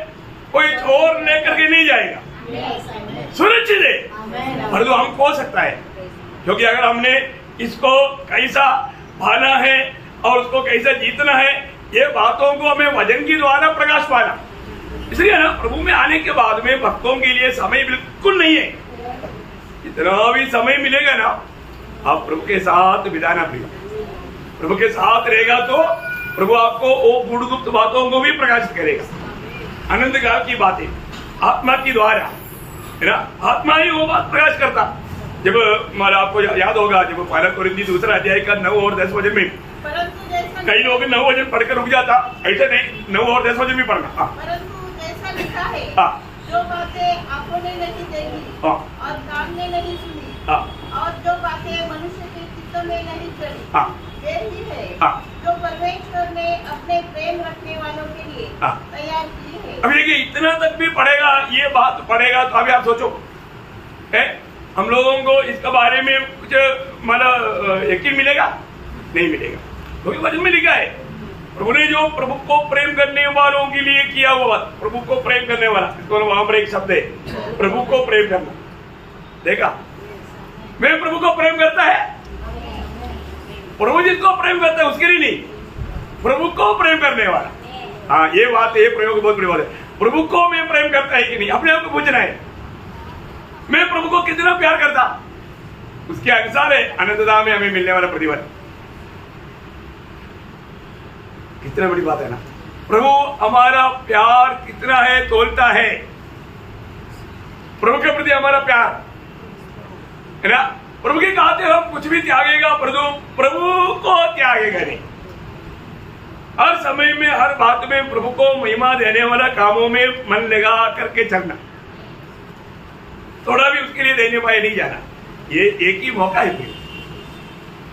कोई चोर लेकर के नहीं जाएगा, सुरक्षित है। पर तो हम खो सकता है, क्योंकि अगर हमने इसको कैसा पाना है और उसको कैसा जीतना है, ये बातों को हमें वजन की द्वारा प्रकाश पाना। इसलिए ना प्रभु में आने के बाद में भक्तों के लिए समय बिल्कुल नहीं है। जितना भी समय मिलेगा ना, आप प्रभु के साथ बिताना प्रिय। प्रभु के साथ रहेगा तो प्रभु आपको वो गुप्त बातों को भी प्रकाशित करेगा, आनंद काल की बातें आत्मा की द्वारा, है ना। आत्मा ही वो बात प्रकाश करता। जब हमारा आपको याद होगा, जब पहला कोरिन्थी 2 अध्याय का 9 और 10 वचन में कई लोग 9 वचन पढ़कर रुक जाता, ऐसे नहीं 9 और 10 वचन भी पढ़ना। परंतु जैसा लिखा है, जो बातें आंखों ने नहीं देखी और कान ने नहीं सुनी और जो बातें मनुष्य के चित्त में नहीं चढ़ी, वे ही है जो परमेश्वर ने अपने प्रेम रखने वालों के लिए तैयार की है। अब देखिए, इतना तक भी पढ़ेगा, ये बात पढ़ेगा तो अभी आप सोचो, हम लोगों को इसके बारे में कुछ मतलब यकीन मिलेगा? नहीं मिलेगा, क्योंकि वचन में लिखा है प्रभु ने जो प्रभु को प्रेम करने वालों के लिए किया हुआ बात। प्रभु को प्रेम करने वाला, इसको वहां पर एक शब्द है, प्रभु को प्रेम करना। देखा, मैं प्रभु को प्रेम करता है, प्रभु जिसको प्रेम करता है उसके लिए नहीं, प्रभु को प्रेम करने वाला। हाँ, ये बात है, प्रयोग बहुत बड़ी बात है। प्रभु को मैं प्रेम करता है कि नहीं, अपने आप को पूछना है, मैं प्रभु को कितना प्यार करता, उसके अनुसार है अनंतता में हमें मिलने वाला प्रतिफल। कितना बड़ी बात है ना, प्रभु हमारा प्यार कितना है तोलता है। प्रभु के प्रति हमारा प्यार है ना, प्रभु के कहते हम कुछ भी त्यागेगा, प्रभु को त्यागेगा नहीं। हर समय में, हर बात में प्रभु को महिमा देने वाला कामों में मन लगा करके चलना, थोड़ा भी उसके लिए देने पाए नहीं जाना। ये एक ही मौका है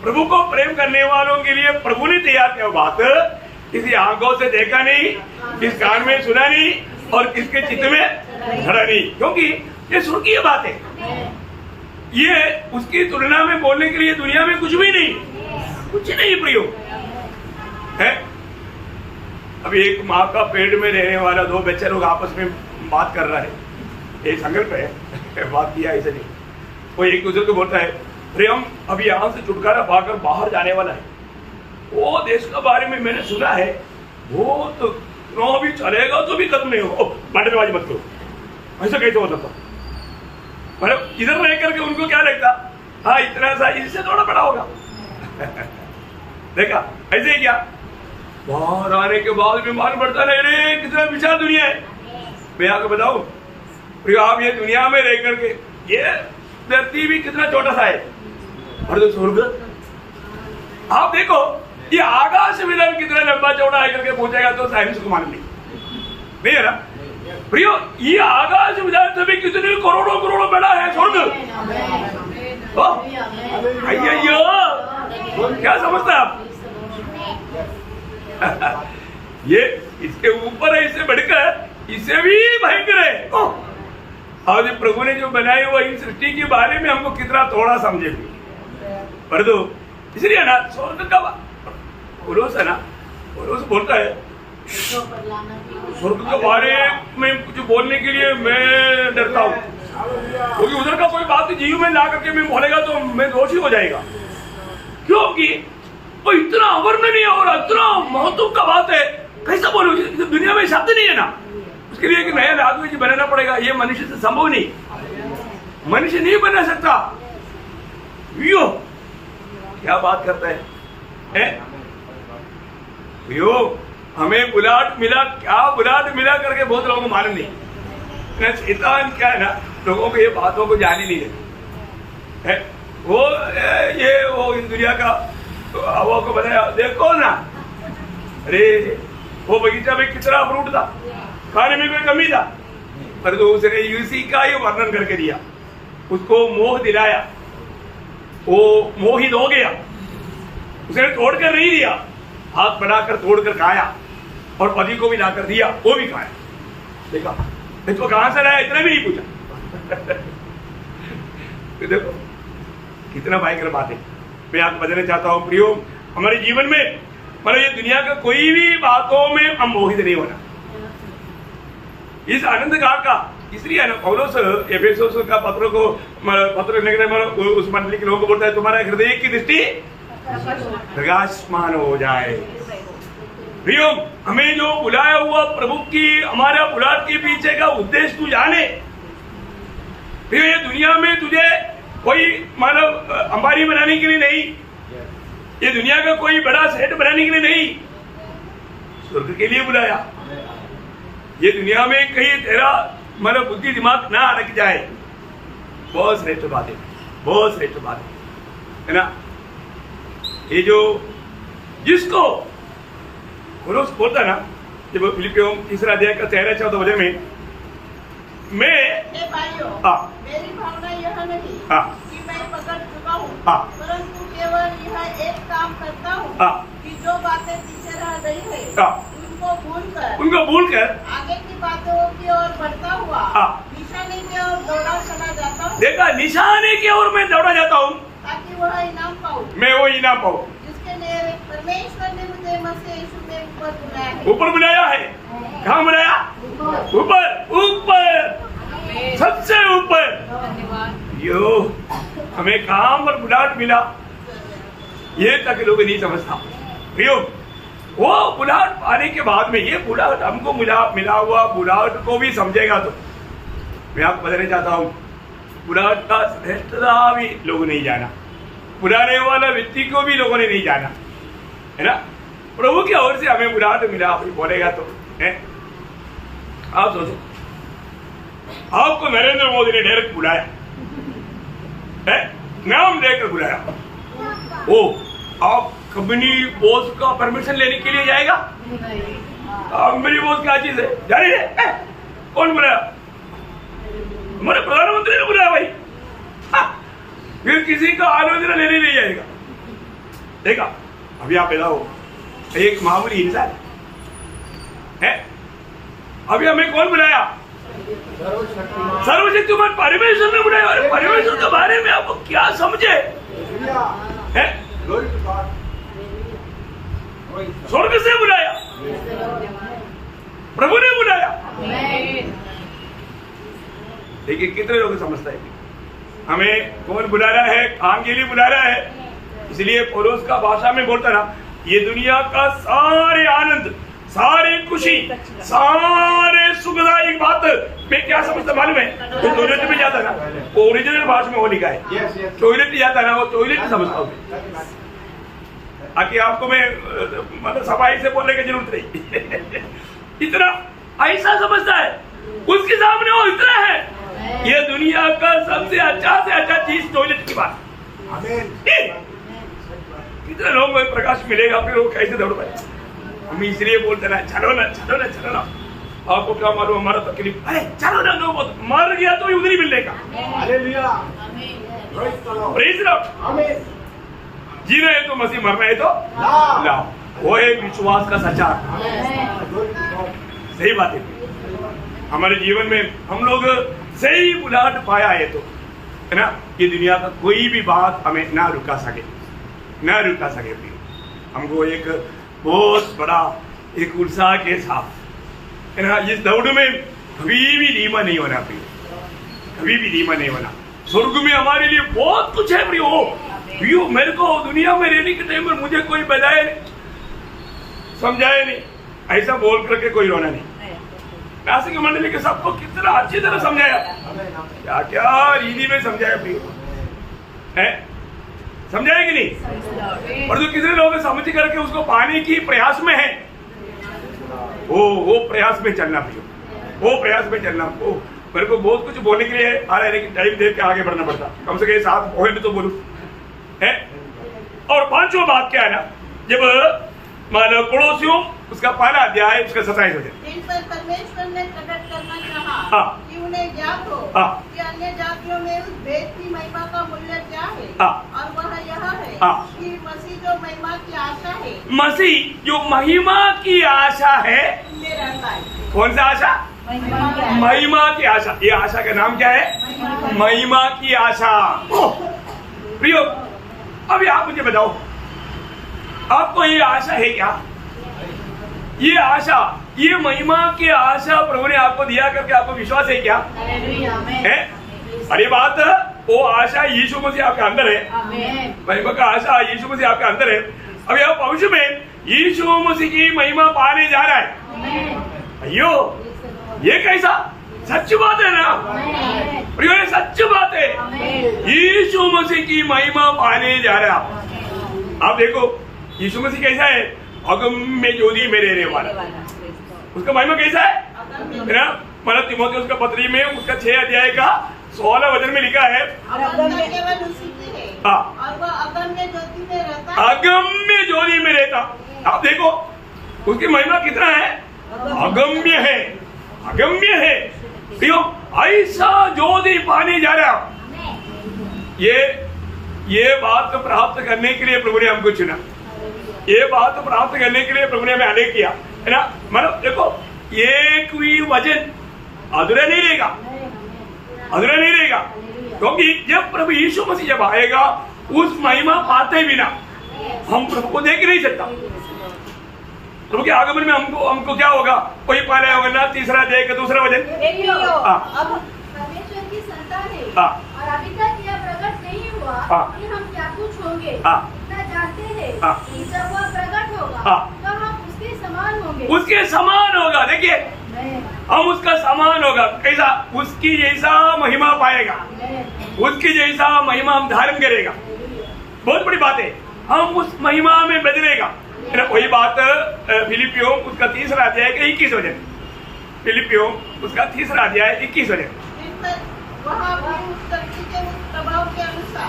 प्रभु को प्रेम करने वालों के लिए। प्रभु ने तैयार किया बात, किसी आंखों से देखा नहीं, किस कान में सुना नहीं और किसके चित्त में धरा नहीं, क्योंकि ये स्वर्गीय बात है। ये उसकी तुलना में बोलने के लिए दुनिया में कुछ भी नहीं, कुछ नहीं प्रियो है। अभी एक माँ का पेट में रहने वाला 2 बच्चे लोग आपस में बात कर रहा है, एक संकल्प है, बात किया ऐसे नहीं। वो एक दूसरे को बोलता है, अरे हम अभी यहाँ से छुटकारा पाकर बाहर जाने वाला है, वो देश के बारे में मैंने सुना है, वो तो भी चलेगा तो भी खत्म नहीं हो। बंटनबाजी मत करो, ऐसा कैसे हो सकता? मतलब इधर रह करके उनको क्या लगता, हाँ इतना सा, इससे थोड़ा बड़ा होगा। देखा ऐसे ही क्या, बाहर आने के बाद भी मालूम पड़ता नहीं, रे कितना विशाल दुनिया है। मैं आपको बताऊं, आप ये दुनिया में रह करके, ये धरती भी कितना छोटा सा है, और जो स्वर्ग आप देखो, ये आकाश विलन कितना लंबा चौड़ा है करके पूछेगा तो साइंस को मालूम नहीं है ना प्रियो। ये आकाश विधान से भी कितने करोड़ों करोड़ों बड़ा है स्वर्ग। अय्यो, क्या समझते हैं आप? ये इसके ऊपर है, इससे बढ़कर इससे भी भयंकर है। और प्रभु ने जो बनाए हुआ इन सृष्टि के बारे में हमको कितना थोड़ा समझे, पर तो इसलिए ना स्वर्ग का पुरुष है ना, पुरुष बोलता है स्वर्ग के बारे में कुछ बोलने के लिए मैं डरता हूँ, क्योंकि उधर का कोई बात जीव में ला करके मैं बोलेगा तो मैं दोषी हो जाएगा, क्योंकि वो इतना अवर्णनीय और इतना महत्व का बात है। कैसा बोलूं, दुनिया में शब्द नहीं है ना, उसके लिए एक नया लैंग्वेज बनाना पड़ेगा। ये मनुष्य से संभव नहीं, मनुष्य नहीं बना सकता। यो क्या बात करता है? यो हमें बुलाहट मिला, क्या बुलाहट मिला करके बहुत लोगों को मालूम नहीं ना। शैतान क्या है ना, लोगों को ये बातों को जान ही नहीं देते है। वो इस दुनिया का हवा को बताया, देखो ना, अरे वो बगीचा में कितना फ्रूट था, खाने में कोई कमी था, पर तो उसने उसी का ही वर्णन करके दिया, उसको मोह दिलाया, वो मोहित हो गया, उसने तोड़कर नहीं दिया, हाथ बनाकर तोड़कर खाया और पति को भी लाकर दिया, वो भी खाया। देखा इसको कहां से लाया, इतना भी नहीं पूछा। तो देखो कितना भयंकर बात है। मैं आपको बताना चाहता हूं प्रियो, हमारे जीवन में मतलब ये दुनिया का कोई भी बातों में हम मोहित नहीं होना, इस आनंद काल का। इसलिए है ना पौलुस एफेसुस का पत्र लिखने उस मंडली के लोगों को बोलता है, तुम्हारा हृदय की दृष्टि प्रकाशमान हो जाए। प्रियो, हमें जो बुलाया हुआ प्रभु की हमारा बुलाहट के पीछे का उद्देश्य तू जाने। प्रियो, ये दुनिया में तुझे कोई मानव अंबानी बनाने के लिए नहीं, ये दुनिया का कोई बड़ा सेठ बनाने के लिए नहीं, स्वर्ग के लिए बुलाया। ये दुनिया में कहीं तेरा मतलब बुद्धि दिमाग ना अटक जाए, बहुत श्रेष्ठ बात है, बहुत श्रेष्ठ बात है ना। ये जो जिसको बोलता ना, जब फिलिपियों 3 अध्याय का 13-14 वजह में मैं मेरी भावना यह नहीं कि मैं पकड़ चुका हूँ, परंतु केवल यह एक काम करता हूँ कि जो बातें पीछे रह गई है उनको भूलकर आगे की बातों की ओर बढ़ता हुआ निशाने की ओर दौड़ा चला जाता हूँ। देखा, निशाने की ओर मैं दौड़ा जाता हूँ ताकि वह इनाम पाऊँ, मैं वो इनाम पाऊँ जिसके लिए परमेश्वर ने मुझे मसीह यीशु में ऊपर बुलाया है। ऊपर बुलाया है, कहाँ बुलाया? ऊपर, ऊपर, सबसे ऊपर। यो हमें कहाँ पर बुलाहट मिला, ये तक लोग नहीं समझता। प्रियो, वो बुलाहट पाने के बाद में ये बुलाहट हमको मिला हुआ बुलाहट को भी समझेगा तो मैं आपको बताना चाहता हूँ, बुलाहट का श्रेष्ठता भी लोग नहीं जाना, बुलाने वाला व्यक्ति को भी लोगों ने नहीं जाना, है ना। प्रभु की ओर से हमें बुलाहट मिला, आप बोलेगा तो है। आप सोचो, आपको नरेंद्र मोदी ने डायरेक्ट बुलाया है, नाम देकर बुलाया, ओ आप कंपनी बॉस का परमिशन लेने के लिए जाएगा? कंपनी बॉस क्या चीज है, जाने दे। कौन बुलाया? हमारे प्रधानमंत्री ने बुलाया भाई। फिर किसी का आलोचना लेने नहीं जाएगा। देखा, अभी आप पैदा हो एक मामूली इंसान है, अभी हमें कौन बुलाया? सर्वशक्तिमान परमेश्वर ने बुलाया। अरे परमेश्वर के बारे में आपको क्या समझे है? स्वर्ग से बुलाया, प्रभु ने बुलाया। देखिए कितने लोग समझते हैं हमें कौन बुला रहा है, काम के लिए बुला रहा है। इसलिए पौलुस का भाषा में बोलता ना, ये दुनिया का सारे आनंद, सारे खुशी, सारे सुखदायक बात मैं क्या समझता मालूम है? तो टॉयलेट में जाता ना, वो ओरिजिनल भाषा में वो लिखा है, टॉयलेट जाता ना, वो टॉयलेट समझता हूँ। आके आपको मैं मतलब सफाई से बोलने की जरूरत नहीं। इतना ऐसा समझता है, उसके सामने वो इतना है, ये दुनिया का सबसे अच्छा से अच्छा चीज टॉयलेट की बात। कितने लोगों को प्रकाश मिलेगा, फिर वो कैसे दौड़ पाए? हम इसलिए बोलते ना, चलो ना, चलो ना, चलो ना। आपको क्या मालूम हमारा तकलीफ, अरे चलो ना, नो मर गया तो उधर ही मिलेगा। जीना है तो मसीह, मरना है तो लाओ। वो है विश्वास का सच्चा। सही बात है, हमारे जीवन में हम लोग सही बुलाहट पाया है तो है ना, ये दुनिया का कोई भी बात हमें ना रुका सके, ना रुका सके। हमको एक बहुत बड़ा एक उत्साह के साथ है ना, इस दौड़ में कभी भी धीमा नहीं होना, कभी भी धीमा नहीं होना। स्वर्ग में हमारे लिए बहुत कुछ है प्रियो। मेरे को दुनिया में रहने के टाइम पर मुझे कोई बताया नहीं, समझाया नहीं, ऐसा बोल करके कोई रोना नहीं। नासिक मंडली के सबको कितना अच्छी तरह समझाया, क्या क्या रीति में समझाया प्रियो है। समझा है कि नहीं? और जो कितने लोग समझ करके उसको पाने की प्रयास में है, वो प्रयास में चलना भैया, वो प्रयास में चलना। वो मेरे को बहुत कुछ बोलने के लिए आ रहा है, लेकिन टाइम देख के आगे बढ़ना पड़ता, कम से कम 7 पॉइंट तो बोलूं है। और 5वां बात क्या है ना, जब मानो पड़ोसियों उसका पहला अध्याय उसका 27 हो जाए। इन पर परमेश्वर ने प्रकट करना चाहा कि उन्हें ज्ञात हो कि अन्य जातियों में उस भेद की महिमा का मूल्य क्या है, और वह यह है कि मसीह जो महिमा की आशा है, मसीह जो महिमा की आशा है, उनमें रहता है। कौन सा आशा? महिमा की आशा। ये आशा का नाम क्या है? महिमा की आशा। प्रियो, अभी आप मुझे बताओ, आपको ये आशा है क्या? ये आशा, ये महिमा की आशा प्रभु ने आपको दिया करके आपको विश्वास है क्या? है? अरे बात, वो आशा यीशु मसीह आपके अंदर है, महिमा का आशा यीशु मसीह आपके अंदर है। अभी आप भविष्य में यीशु मसीह की महिमा पाने जा रहा है। अयो, ये कैसा सच बात है ना प्रियो, ये सच बात है। यीशु मसीह की महिमा पाने जा रहा है। आप देखो यीशु मसीह कैसा है? अगम्य ज्योति में रहने वाला। उसका महिमा कैसा है ना? मतलब तीमुथियुस का पत्री में उसका 6 अध्याय का 16 वचन में लिखा है, केवल उसी की है, और वह अगम्य ज्योति में रहता है। अगम्य ज्योति में रहता। आप देखो उसकी महिमा कितना है? अगम्य है, अगम्य है। क्यों? ऐसा ज्योति पाने जा रहा। ये बात प्राप्त करने के लिए प्रभु ने हमको चुना, ये बात प्राप्त करने के लिए प्रभु ने हमें अनेक किया, है ना? मतलब देखो, एक भी वचन अधूरा नहीं रहेगा, अधूरा नहीं रहेगा, क्योंकि जब प्रभु यीशु मसीह जब आएगा, उस महिमा पाते बिना हम प्रभु को देख नहीं सकता। प्रभु के आगमन में हमको क्या होगा? कोई पहले होगा ना, तीसरा अध्याय का 2 वचन, परमेश्वर की संतान है और अभी तक यह प्रकट नहीं हुआ कि हम क्या कुछ होंगे, इतना जानते हैं कि जब वह प्रकट होगा तो हम उसके समान होंगे। उसके समान होगा। देखिए, हम उसका समान होगा। कैसा? उसकी जैसा महिमा पाएगा, उसकी जैसा महिमा हम धारण करेगा। बहुत बड़ी बात है, हम उस महिमा में बदलेगा। वही बात फिलिपियों उसका 3 अध्याय का 21 वचन, फिलिपियों उसका 3 अध्याय 21 वचन। वहाँ भी उस शक्ति के उस प्रभाव के अनुसार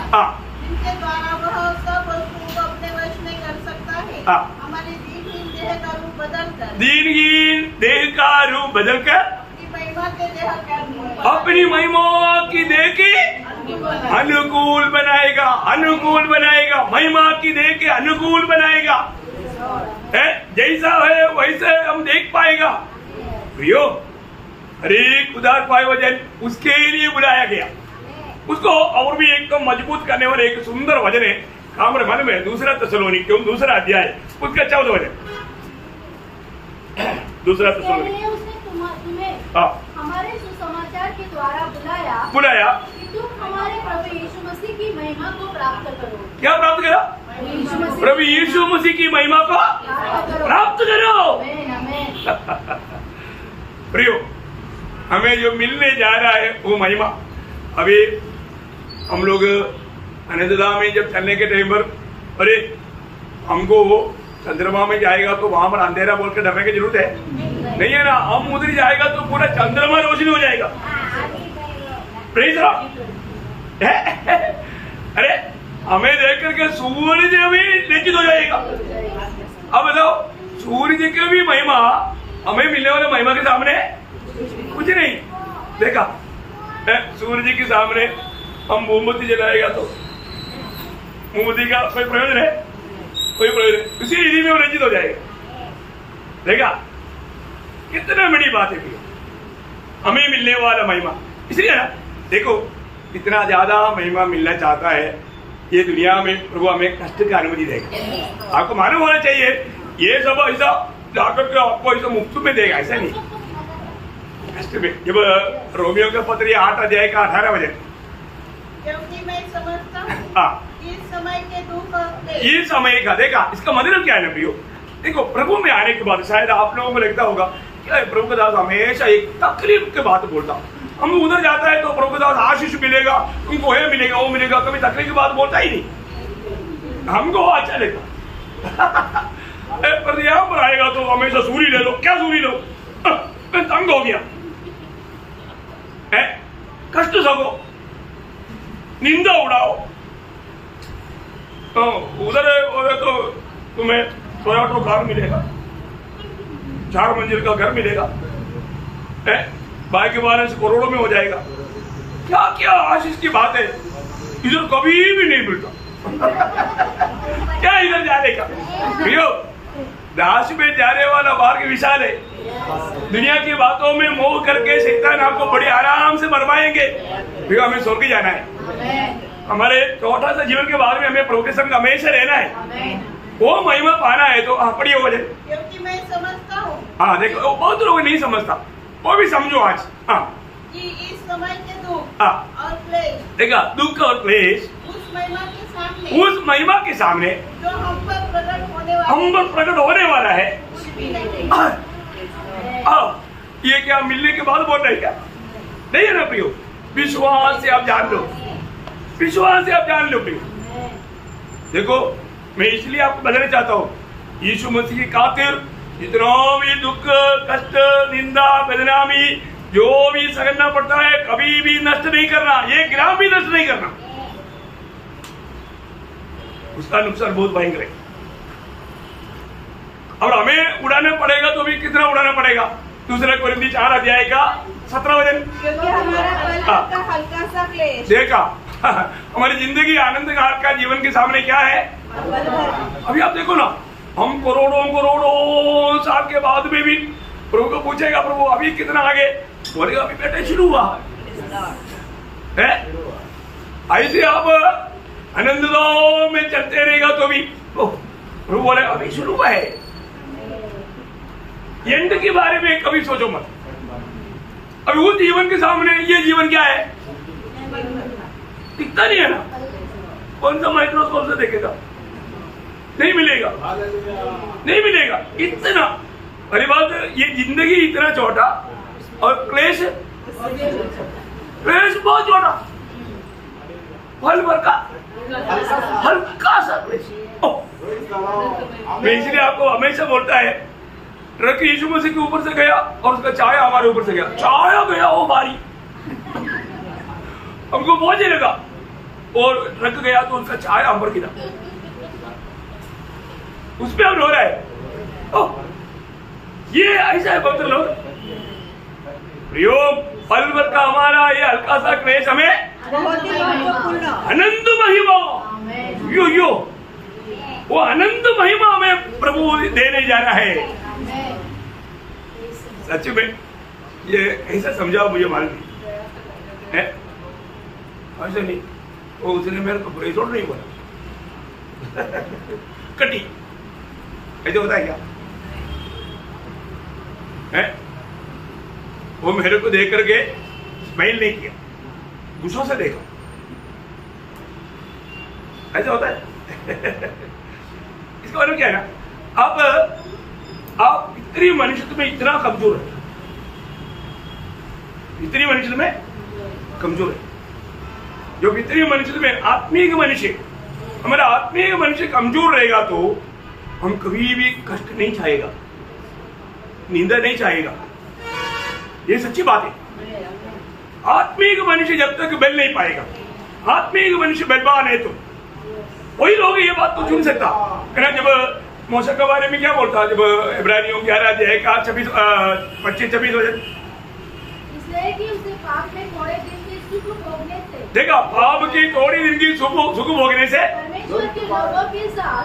जिनके द्वारा वह सब वस्तुओं को अपने वश में कर सकता है, हमारे दीनहीन देह का रूप बदलकर, दीनहीन देह का रूप बदलकर अपनी महिमा के देह का, अपनी महिमा की देह के अनुकूल बनाएगा, अनुकूल बनाएगा, महिमा की देह के अनुकूल बनाएगा। जैसा है वैसे हम देख पाएगा। प्रियो, हरे उदार पाए वचन उसके लिए बुलाया गया। उसको और भी एकदम मजबूत करने वाले एक सुंदर वचन है कामर मन में, 2 थिस्सलुनीकियों 2 अध्याय उसका 14 वचन। 2 थिस्सलुनीकियों हमारे सुसमाचार के द्वारा बुलाया कि तुम हमारे प्रभु यीशु मसीह की महिमा को प्राप्त करो। क्या प्राप्त करो? प्रभु यीशु मसीह की महिमा को प्राप्त करो। प्रियो, हमें जो मिलने जा रहा है वो महिमा, अभी हम लोग अनंतदा में जब चलने के टाइम पर, अरे हमको वो चंद्रमा में जाएगा तो वहां पर अंधेरा बोल के डरने की जरूरत है नहीं है ना। हम उधर जाएगा तो पूरा चंद्रमा रोशनी हो जाएगा। Praise Lord. अरे हमें देख करके सूर्य भी निश्चित हो जाएगा। अब बताओ, सूर्य की भी महिमा हमें मिलने वाले महिमा के सामने कुछ नहीं। देखा, सूर्य के सामने हम मोमबत्ती जलाएगा तो मोमबत्ती का कोई प्रयोजन है? कोई प्रयोजन। उसी रीति में वो रंजित हो जाएगा। देखा, कितना बड़ी बात है हमें मिलने वाला महिमा। इसलिए ना देखो, इतना ज्यादा महिमा मिलना चाहता है ये दुनिया में, प्रभु हमें कष्ट की अनुमति देगा। आपको मालूम होना चाहिए, ये सब ऐसा जाकर के आपको ऐसा मुफ्त में देगा, ऐसा नहीं, कष्ट में। जब रोमियो का पत्र 8 अध्याय का 18 वचन, क्योंकि मैं समझता हूं इस समय के दुख, ये समय का, देखा इसका मतलब क्या है ना प्रियो? देखो, प्रभु में आने के बाद शायद आप लोगों को लगता होगा कि प्रभु का दास हमेशा एक तकलीफ की बात बोलता। हम उधर जाता है तो प्रभु का दास आशीष मिलेगा, उनको ये मिलेगा, वो मिलेगा, कभी तकलीफ की बात बोलता ही नहीं। हमको अच्छा लगता पर यहाँ पर आएगा तो हमेशा सूरी ले लो, क्या सूरी लो, मैं तंग हो गया। कष्ट सको, निंदा उड़ाओ, तो उधर तो तुम्हें टोयोटा कार मिलेगा, 4 मंजिल का घर मिलेगा, बाकी वाले से करोड़ों में हो जाएगा। क्या क्या आशीष की बात है, इधर कभी भी नहीं मिलता। क्या इधर जाने का भैया, दास में जाने वाला मार्ग विशाल है। दुनिया की बातों में मोह करके शैतान आपको बड़े आराम से मरवाएंगे। भैया हमें स्वर्ग जाना है, हमारे छोटा सा जीवन के बाद में हमें प्रभु के संग हमेशा रहना है, वो महिमा पाना है। तो पढ़िए वजह, क्योंकि मैं समझता हूँ। हाँ देखो, बहुत लोग नहीं समझता, वो भी समझो आज। हाँ कि इस समय के दुख और क्लेश, देखा, दुख और क्लेश उस महिमा के सामने जो हम पर प्रकट होने वाला है कुछ भी नहीं। ये क्या मिलने के बाद बोल रहे क्या? नहीं है ना प्रियो, विश्वास से आप जान लो, विश्वास से आप जान लो प्रियो। देखो मैं इसलिए आपको बताना चाहता हूँ, यीशु मसीह की खातिर जितना भी दुख, कष्ट, निंदा, बदनामी जो भी सहना पड़ता है, कभी भी नष्ट नहीं करना, 1 ग्राम भी नष्ट नहीं करना। उसका नुकसान बहुत भयंकर है। और हमें उड़ाना पड़ेगा तो भी कितना उड़ाना पड़ेगा? 2 कोरिन्थी 4 अध्याय का 17 वचन, क्योंकि हमारा हल्का सा क्लेश, देखा हमारी जिंदगी आनंद का जीवन के सामने क्या है? अभी आप देखो ना, हम करोड़ों साल के बाद में भी प्रभु को पूछेगा, प्रभु अभी कितना आगे? बोलेगा अभी बेटा शुरू हुआ है। ऐसे आप आनंदों में चलते रहेगा तो भी प्रभु बोले अभी शुरू हुआ है। एंड के बारे में कभी सोचो मत। अभी उस जीवन के सामने ये जीवन क्या है? दिखता नहीं है ना, कौन सा माइक्रोस्कोप से देखेगा? नहीं मिलेगा, नहीं मिलेगा। इतना अरे बात, ये जिंदगी इतना छोटा और क्लेश बहुत छोटा, फल भर का हल्का सा क्लेश। मैं इसलिए आपको हमेशा बोलता है, ट्रक यीशु मसीह के ऊपर से गया और उसका छाया हमारे ऊपर से गया, छाया गया वो भारी, हमको पहुंचने लगा, और ट्रक गया तो उसका छाया हम पर गिरा, उस पे हम रो रहा है। ये ऐसा है पवित्र लोग प्रियो, फल भर का हमारा ये हल्का सा क्लेश हमें बहुत ही महत्वपूर्ण अनंत महिमा, यो वो अनंत महिमा हमें प्रभु देने जा रहा है। सच में ये ऐसा समझाओ, मुझे मालूम नहीं है, ऐसा नहीं। वो उसने मेरे को बुरे छोड़ नहीं बोला कटी, ऐसे होता है क्या है? वो मेरे को देख करके स्माइल नहीं किया, गुस्सों से देखा, ऐसा होता है। इसका मतलब क्या है ना, आप इतनी मनुष्य में इतना कमजोर है, इतनी मनुष्य में कमजोर है, जो इतनी मनुष्य में आत्मिक मनुष्य, हमारा आत्मिक मनुष्य कमजोर रहेगा तो हम कभी भी कष्ट नहीं चाहेगा, निंदा नहीं चाहेगा। ये सच्ची बात है। आत्मिक मनुष्य जब तक बल नहीं पाएगा, आत्मिक मनुष्य बलवान है तो वही लोग ये बात तो सुन सकता है ना। जब मूसा के बारे में क्या बोलता, जब इब्रानियों 11 अध्याय का 25-26 वचन, इसलिए कि उसे पाप में थोड़े दिन की सुख भोगने से, देखा, पाप की थोड़ी दिन की सुख भोगने से परमेश्वर के लोगों के साथ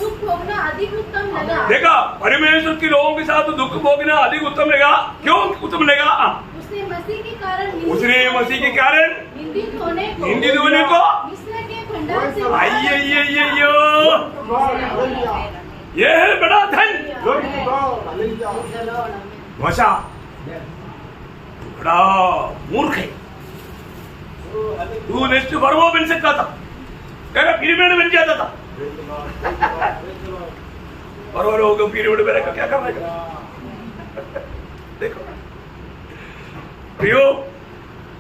दुख भोगना अधिक उत्तम लगा। देखा, परमेश्वर के लोगों के साथ दुख भोगना अधिक उत्तम लगा। क्यों उत्तम लगा? उसने मसीह के कारण निंदित होने को मिस्र के भंडार से ये है बड़ा धन। मूसा बड़ा मूर्ख है, तू नेक्स्ट फरवो बन सकता था, तेरा पिरामिड बन जाता था। फरवो लोगों पिरामिड में रखा क्या करना है? देखो प्रियो,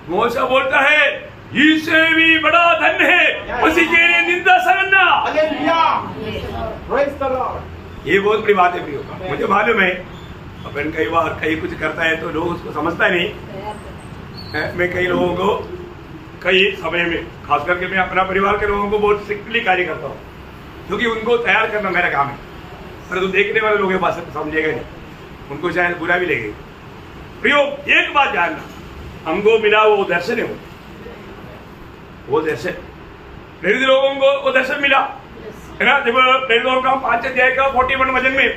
मूसा बोलता है इससे भी बड़ा धन है उसी के लिए निंदा सहना। ये बहुत बड़ी बात है प्रियो। मुझे मालूम है अपन कई बार कहीं कुछ करता है तो लोग उसको समझता नहीं है। मैं कई लोगों को कई समय में खास करके मैं अपना परिवार के लोगों को बहुत स्ट्रिक्टली कार्य करता हूँ, क्योंकि उनको तैयार करना मेरा काम है। पर तो देखने वाले लोगों के पास समझेगा नहीं, उनको शायद बुरा भी लगेगा। प्रियो एक बात जानना, हमको मिला वो दर्शन है, वो दर्शन मेरे लोगों को वो दर्शन मिला है ना। जब मेरे लोगों का 5 अध्याय का 41 वचन में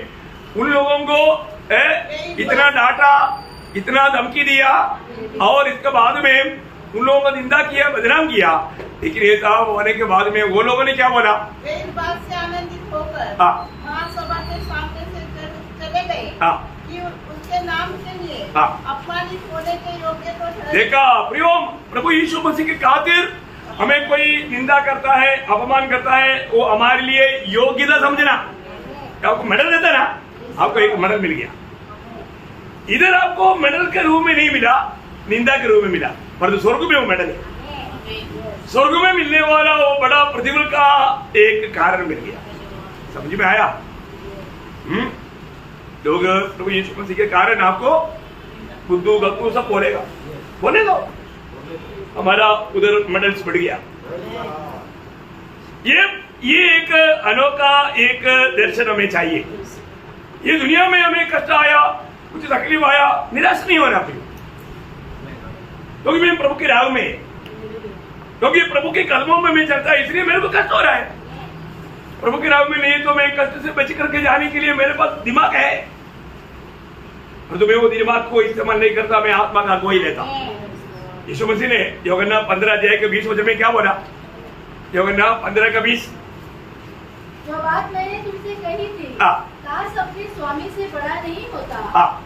उन लोगों को इतना डांटा, इतना धमकी दिया और इसके बाद में उन लोगों को निंदा किया, बदनाम किया, लेकिन ये साहब होने के बाद में वो लोगों ने क्या बोला? वे इस बात से आनंदित होकर महासभा के सामने से चले गए कि उसके नाम के लिए अपमानित होने के योग्य तो ठहरे। देखा प्रियो, प्रभु यीशु मसीह के खातिर हमें कोई निंदा करता है, अपमान करता है, वो हमारे लिए योग्यता समझना। आपको मेडल देता ना, आपको एक मेडल मिल गया। इधर आपको मेडल के रूप में नहीं मिला, निंदा के रूप में मिला, पर तो स्वर्ग में वो मेडल है। स्वर्ग में मिलने वाला वो बड़ा प्रतिफल का एक कारण मिल गया। समझ में आया? लोग प्रभु यीशु मसीह के कारण आपको बुद्धू गप्पू सब बोलेगा, बोले दो, हमारा उधर मेडल्स बढ़ गया। ये एक अनोखा एक दर्शन हमें चाहिए। ये दुनिया में हमें कष्ट आया, कुछ तकलीफ आया, निराश नहीं होना फिर, क्योंकि मैं प्रभु के राह में, क्योंकि प्रभु के कदमों में मैं चलता है, इसलिए मेरे को कष्ट हो रहा है। प्रभु के राह में नहीं तो मैं कष्ट से बच करके जाने के लिए मेरे पास दिमाग है, और तो मैं वो दिमाग को इस्तेमाल नहीं करता, मैं आत्मा का कोई लेता। यीशु मसीह ने यूहन्ना 15 अध्याय के 20 वचन में क्या बोला? यूहन्ना 15 का 20, जो बात मैंने तुमसे कही थी, दास अपने स्वामी से बड़ा नहीं होता,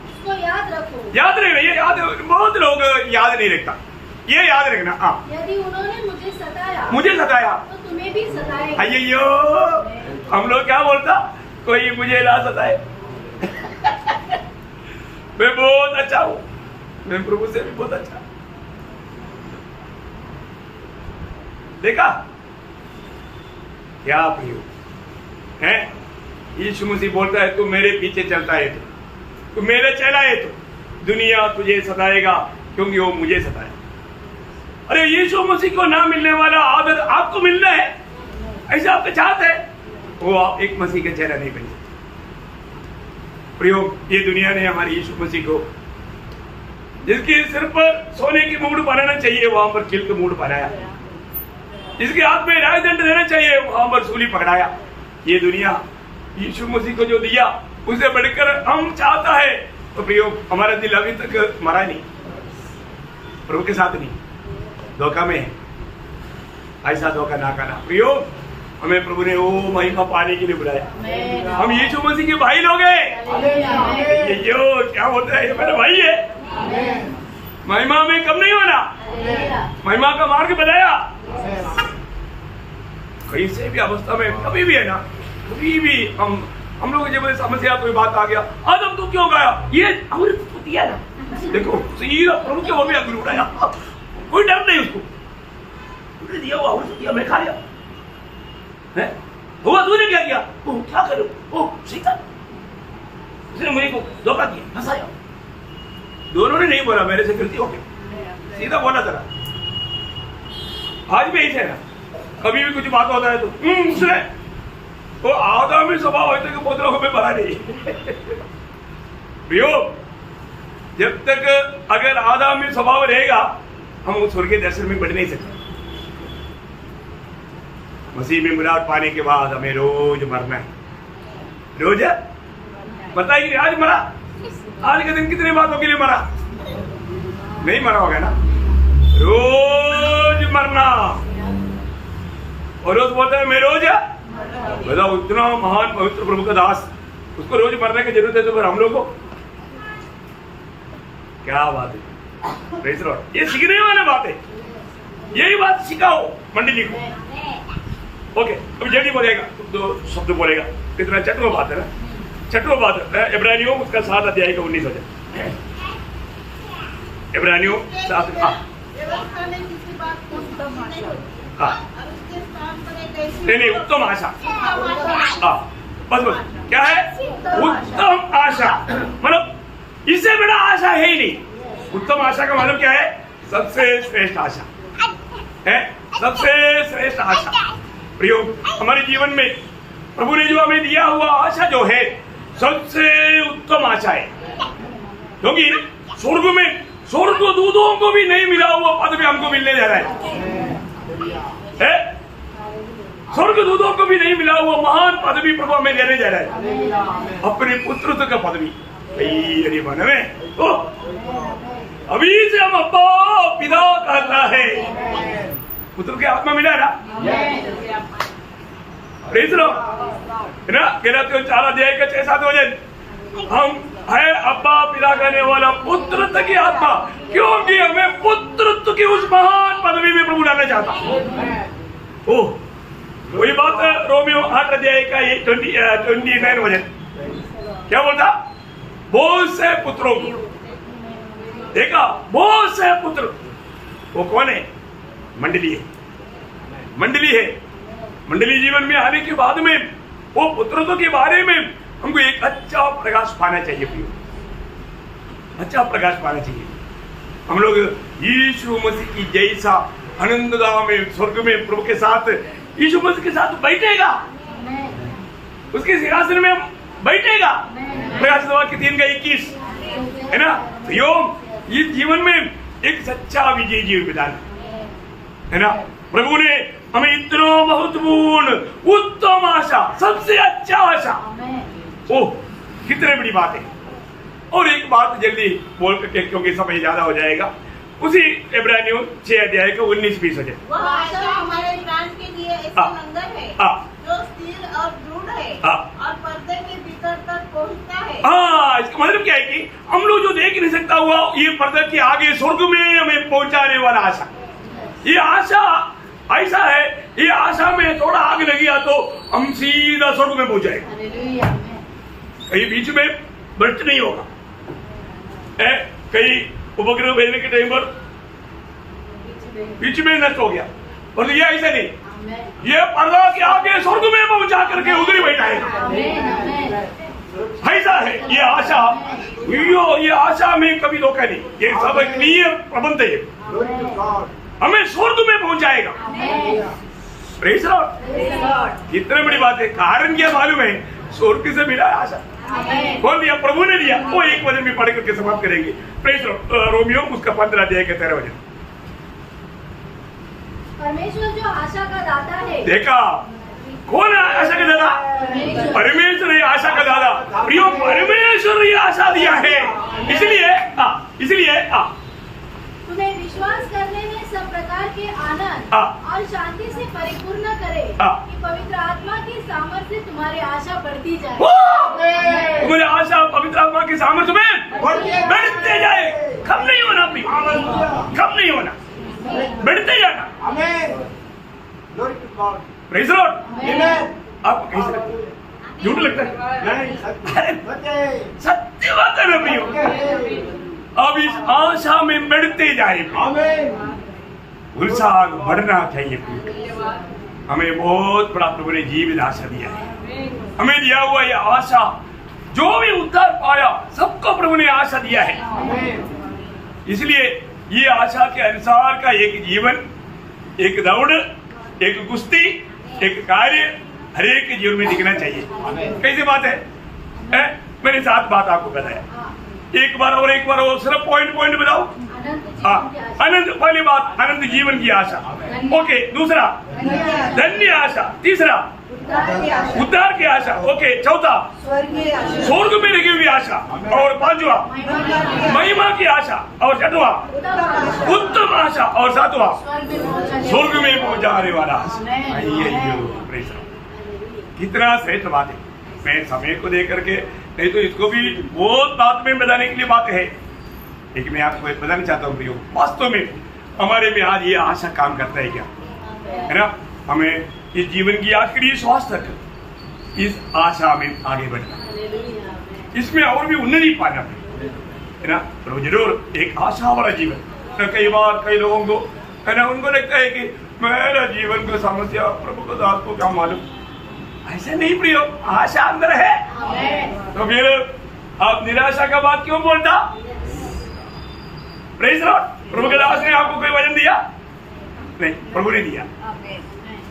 उसको याद रखो। याद रखना, ये याद, बहुत लोग याद नहीं रखता, ये याद रखना। यदि उन्होंने मुझे सताया तो तुम्हें भी सताएगा। अय्यो, हम लोग क्या बोलता, कोई मुझे ना सताए। मैं बहुत अच्छा हूँ, मैं प्रभु से भी बहुत अच्छा। देखा क्या प्रियो है? यीशु मसीह बोलता है तू मेरे पीछे चलता है, तू मेरे चला है, तो दुनिया तुझे सताएगा क्योंकि वो मुझे सताए। अरे यीशु मसीह को ना मिलने वाला आदर आपको मिलना है, ऐसा आपका चाहते है, वो आप एक मसीह का चेहरा नहीं बन सकते। प्रियो, ये दुनिया ने हमारे यीशु मसीह को, जिसके सिर पर सोने की मुकुट पहनाना चाहिए, वहां पर खिल का मुकुट पहनाया, जिसके हाथ में राजदंड देना चाहिए, वहां पर सूली पकड़ाया। ये दुनिया यीशु मसीह को जो दिया उसे बढ़कर हम चाहता है, तो प्रियो हमारा दिल अभी तक मरा नहीं, प्रभु के साथ नहीं, धोखा में है। ऐसा धोखा ना करना प्रियो। हमें प्रभु ने वो महिमा पाने के लिए बुलाया, हम यीशु मसीह के भाई लोग हैं। ये जो क्या होता है, ये मेरा भाई है। महिमा में कम नहीं होना, महिमा का मार्ग बताया। कहीं से भी अवस्था में कभी भी है ना, कभी भी हम लोग जब समस्या कोई बात आ गया, आज हम तो क्यों गाया, ये अमृत तो दिया ना, देखो सीधा प्रभु के वो भी अग्नि उठाया, कोई डर नहीं उसको, दिया वो अमृत दिया, मैं खा लिया है। हुआ तूने क्या किया? ओ क्या करूं, ओ सीता, उसने मुझे को धोखा दिया, फंसाया। दोनों ने नहीं बोला मेरे से गलती हो गई, सीधा बोला जरा। आज भी ऐसे है ना, कभी भी कुछ बात होता है तो उसने वो आगामी स्वभाव होते कि बहुत लोगों में भरा नहीं। भैया, जब तक अगर आगामी स्वभाव रहेगा, हम उस स्वर्गीय दर्शन में बढ़ नहीं सकते। मसीह में मुराद पाने के बाद हमें रोज मरना है, रोज है। बताइए आज मरा, आज के दिन कितने बातों के लिए मरा? नहीं मरा होगा ना, रोज मरना। और रोज बोलता है मैं रोज है, बताओ उतना महान पवित्र प्रभु का दास, उसको रोज मरने की जरूरत है, तो फिर हम लोग को क्या बात है? प्रेज़ लॉर्ड, ये सीखने वाली बात है, यही बात सिखाओ मंडली को। ओके, अब जल्दी बोलेगा, दो शब्द बोलेगा, कितना चटवा बात है ना, चटवा बात है। इब्रानियों उसका 7 अध्याय का 19 वचन, इब्रानियों 7। व्यवस्था ने किसी बात को नहीं हाँ और उसके स्थान पर एक ऐसी नहीं उत्तम आशा। हाँ बस क्या है उत्तम आशा, मतलब इससे बड़ा आशा है ही नहीं। उत्तम आशा का मतलब क्या है? सबसे श्रेष्ठ आशा है, सबसे श्रेष्ठ आशा। प्रियो, हमारे जीवन में प्रभु ने जो हमें दिया हुआ आशा जो है सबसे उत्तम आशा है, क्योंकि स्वर्ग में स्वर्ग दूतों को भी नहीं मिला हुआ पद भी हमको मिलने जा रहा है। स्वर्ग दूतों को भी नहीं मिला हुआ महान पदवी प्रभु हमें देने जा रहा है, अपने पुत्र का पदवी। अरे मन में तो अभी से हम अब्बा पिता कहता है, पुत्र की आत्मा मिला ना, प्रेज लो है ना। गलातियों 4 अध्याय का 6-7 वचन, हम है अब्बा पिता कहने वाला पुत्रत्व की आत्मा, क्योंकि हमें पुत्रत्व की उस महान पदवी में प्रभु लाना चाहता। ओह वही बात रोमियो 8 अध्याय का 29 वचन क्या बोलता? बहुत से पुत्रों को देखा, बहुत से पुत्र। वो कौन है? मंडली है, मंडली है। मंडली जीवन में आने के बाद में वो पुत्रत्व के बारे में हमको एक अच्छा प्रकाश पाना चाहिए, अच्छा प्रकाश पाना चाहिए। हम लोग यीशु मसीह की जैसा आनंदगांव में स्वर्ग में प्रभु के साथ यीशु मसीह के साथ बैठेगा, उसके सिंहासन में हम बैठेगा। प्रकाशित वाक्य 3:21 है ना। योग इस जीवन में एक सच्चा विजय जीवन बिताना है ना। प्रभु ने हमें इतना महत्वपूर्ण उत्तम आशा, सबसे अच्छा आशा, ओह कितने बड़ी बात है। और एक बात जल्दी बोल करके, क्योंकि समय ज्यादा हो जाएगा, उसी इब्रानियों 6 अध्याय का 19-20 वचन, वह आशा हमारे प्राण के लिए ऐसा लंगर है जो स्थिर और दृढ़ है और पर्दे के भीतर तक पहुंचता है। हाँ, इसका मतलब क्या है कि हम लोग जो देख नहीं सकता हुआ ये पर्दे के आगे स्वर्ग में हमें पहुंचाने वाला आशा, ये आशा ऐसा है, ये आशा में थोड़ा आग लगी तो हम सीधा स्वर्ग में पहुंच जाएंगे, कहीं बीच में भ्रष्ट नहीं होगा। कहीं उपग्रह भेजने के टाइम पर बीच में नष्ट हो गया, और ये ऐसा नहीं, ये पर्दा के आगे स्वर्ग में पहुंचा करके उधर ही बैठा है। ऐसा है ये आशा, ये आशा में कभी धोखा नहीं, ये सब एक नियम प्रबंध है, हमें स्वर्ग में पहुंचाएगा। प्रेज़ लॉर्ड, कितनी बड़ी बात है। कारण क्या मालूम है? स्वर्ग से मिला आशा, कौन दिया? प्रभु ने दिया। वो एक वचन में पढ़ करके समाप्त करेंगे। प्रेज़ लॉर्ड, रोमियो उसका 15 अध्याय का 13 वचन। परमेश्वर जो आशा का दाता है, देखा कौन है आशा का दादा? परमेश्वर ही आशा का दादा। प्रियो, परमेश्वर ही आशा दिया है, इसलिए तुम्हें विश्वास करने में सब प्रकार के आनंद और शांति से परिपूर्ण करे, कि पवित्र आत्मा की सामर्थ्य तुम्हारी आशा बढ़ती जाए। तुम्हारी आशा पवित्र आत्मा की सामर्थ्य में बढ़ते जाए। कम नहीं होना, कम नहीं होना, बढ़ते जाना। Praise Lord. आपको कैसे लगता है? झूठ लगता है? सत्य बात है ना प्रियो। अब इस आशा में बढ़ते जाए, उत्साह बढ़ना चाहिए। हमें बहुत बड़ा प्रभु ने जीवित आशा दिया है, हमें दिया हुआ यह आशा, जो भी उद्धार पाया सबको प्रभु ने आशा दिया है। इसलिए ये आशा के अनुसार का एक जीवन, एक दौड़, एक कुश्ती, एक कार्य हर एक के जीवन में दिखना चाहिए। कैसी बात है? मैंने 7 बात आपको बताया, एक बार और सिर्फ पॉइंट बताओ। अनंत, पहली बात अनंत जीवन की आशा, ओके। दूसरा धन्य आशा, तीसरा उद्धार की आशा, ओके। चौथा स्वर्ग में लगी हुई आशा, और 5वां महिमा की आशा, और 6वां उत्तम आशा, और 7वां स्वर्ग में पहुंचाने वाला आशा। कितना श्रेष्ठ बात है। मैं समय को देकर के नहीं तो इसको भी बहुत बात में बताने के लिए बात है, लेकिन मैं आपको बताना चाहता हूँ प्रियो, वास्तव में हमारे में आज ये आशा काम करता है क्या? है ना, हमें इस जीवन की आखिरी श्वास तक इस आशा में आगे बढ़ना, इसमें और भी उन्नति पाना है ना। तो जरूर एक आशा वाला जीवन, कई बार कई लोगों को है ना, उनको लगता है कि मेरा जीवन का समस्या प्रभु को दास को क्या मालूम। ऐसा नहीं प्रियो, आशा अंदर है। तो फिर आप निराशा का बात क्यों बोलता? Praise the Lord. प्रभु के दास ने आपको कोई वचन दिया? नहीं, प्रभु ने दिया।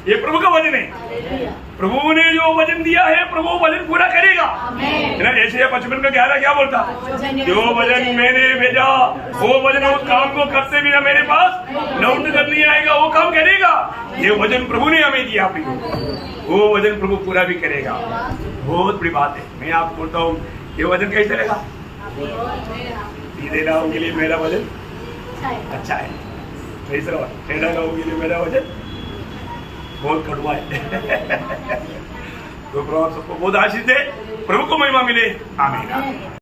ये प्रभु का वचन है। प्रभु ने जो वचन दिया है, प्रभु वचन पूरा करेगा। है ना, ऐसे 55 का 11 क्या बोलता? जो वचन मैंने भेजा वो वचन उस काम को करते बिना मेरे पास लौट कर नहीं आएगा, वो काम करेगा। ये वचन प्रभु ने हमें दिया, वो वचन प्रभु पूरा भी करेगा। बहुत बड़ी बात है। मैं आपको बोलता हूँ, ये वचन कैसे रहेगा? सीधे राहों के लिए मेरा वचन अच्छा है, टेढ़ा राहों के लिए मेरा वचन बहुत कड़वा है। तो प्रभु सबको बहुत आशीष दे, प्रभु को महिमा मिले। आमीन।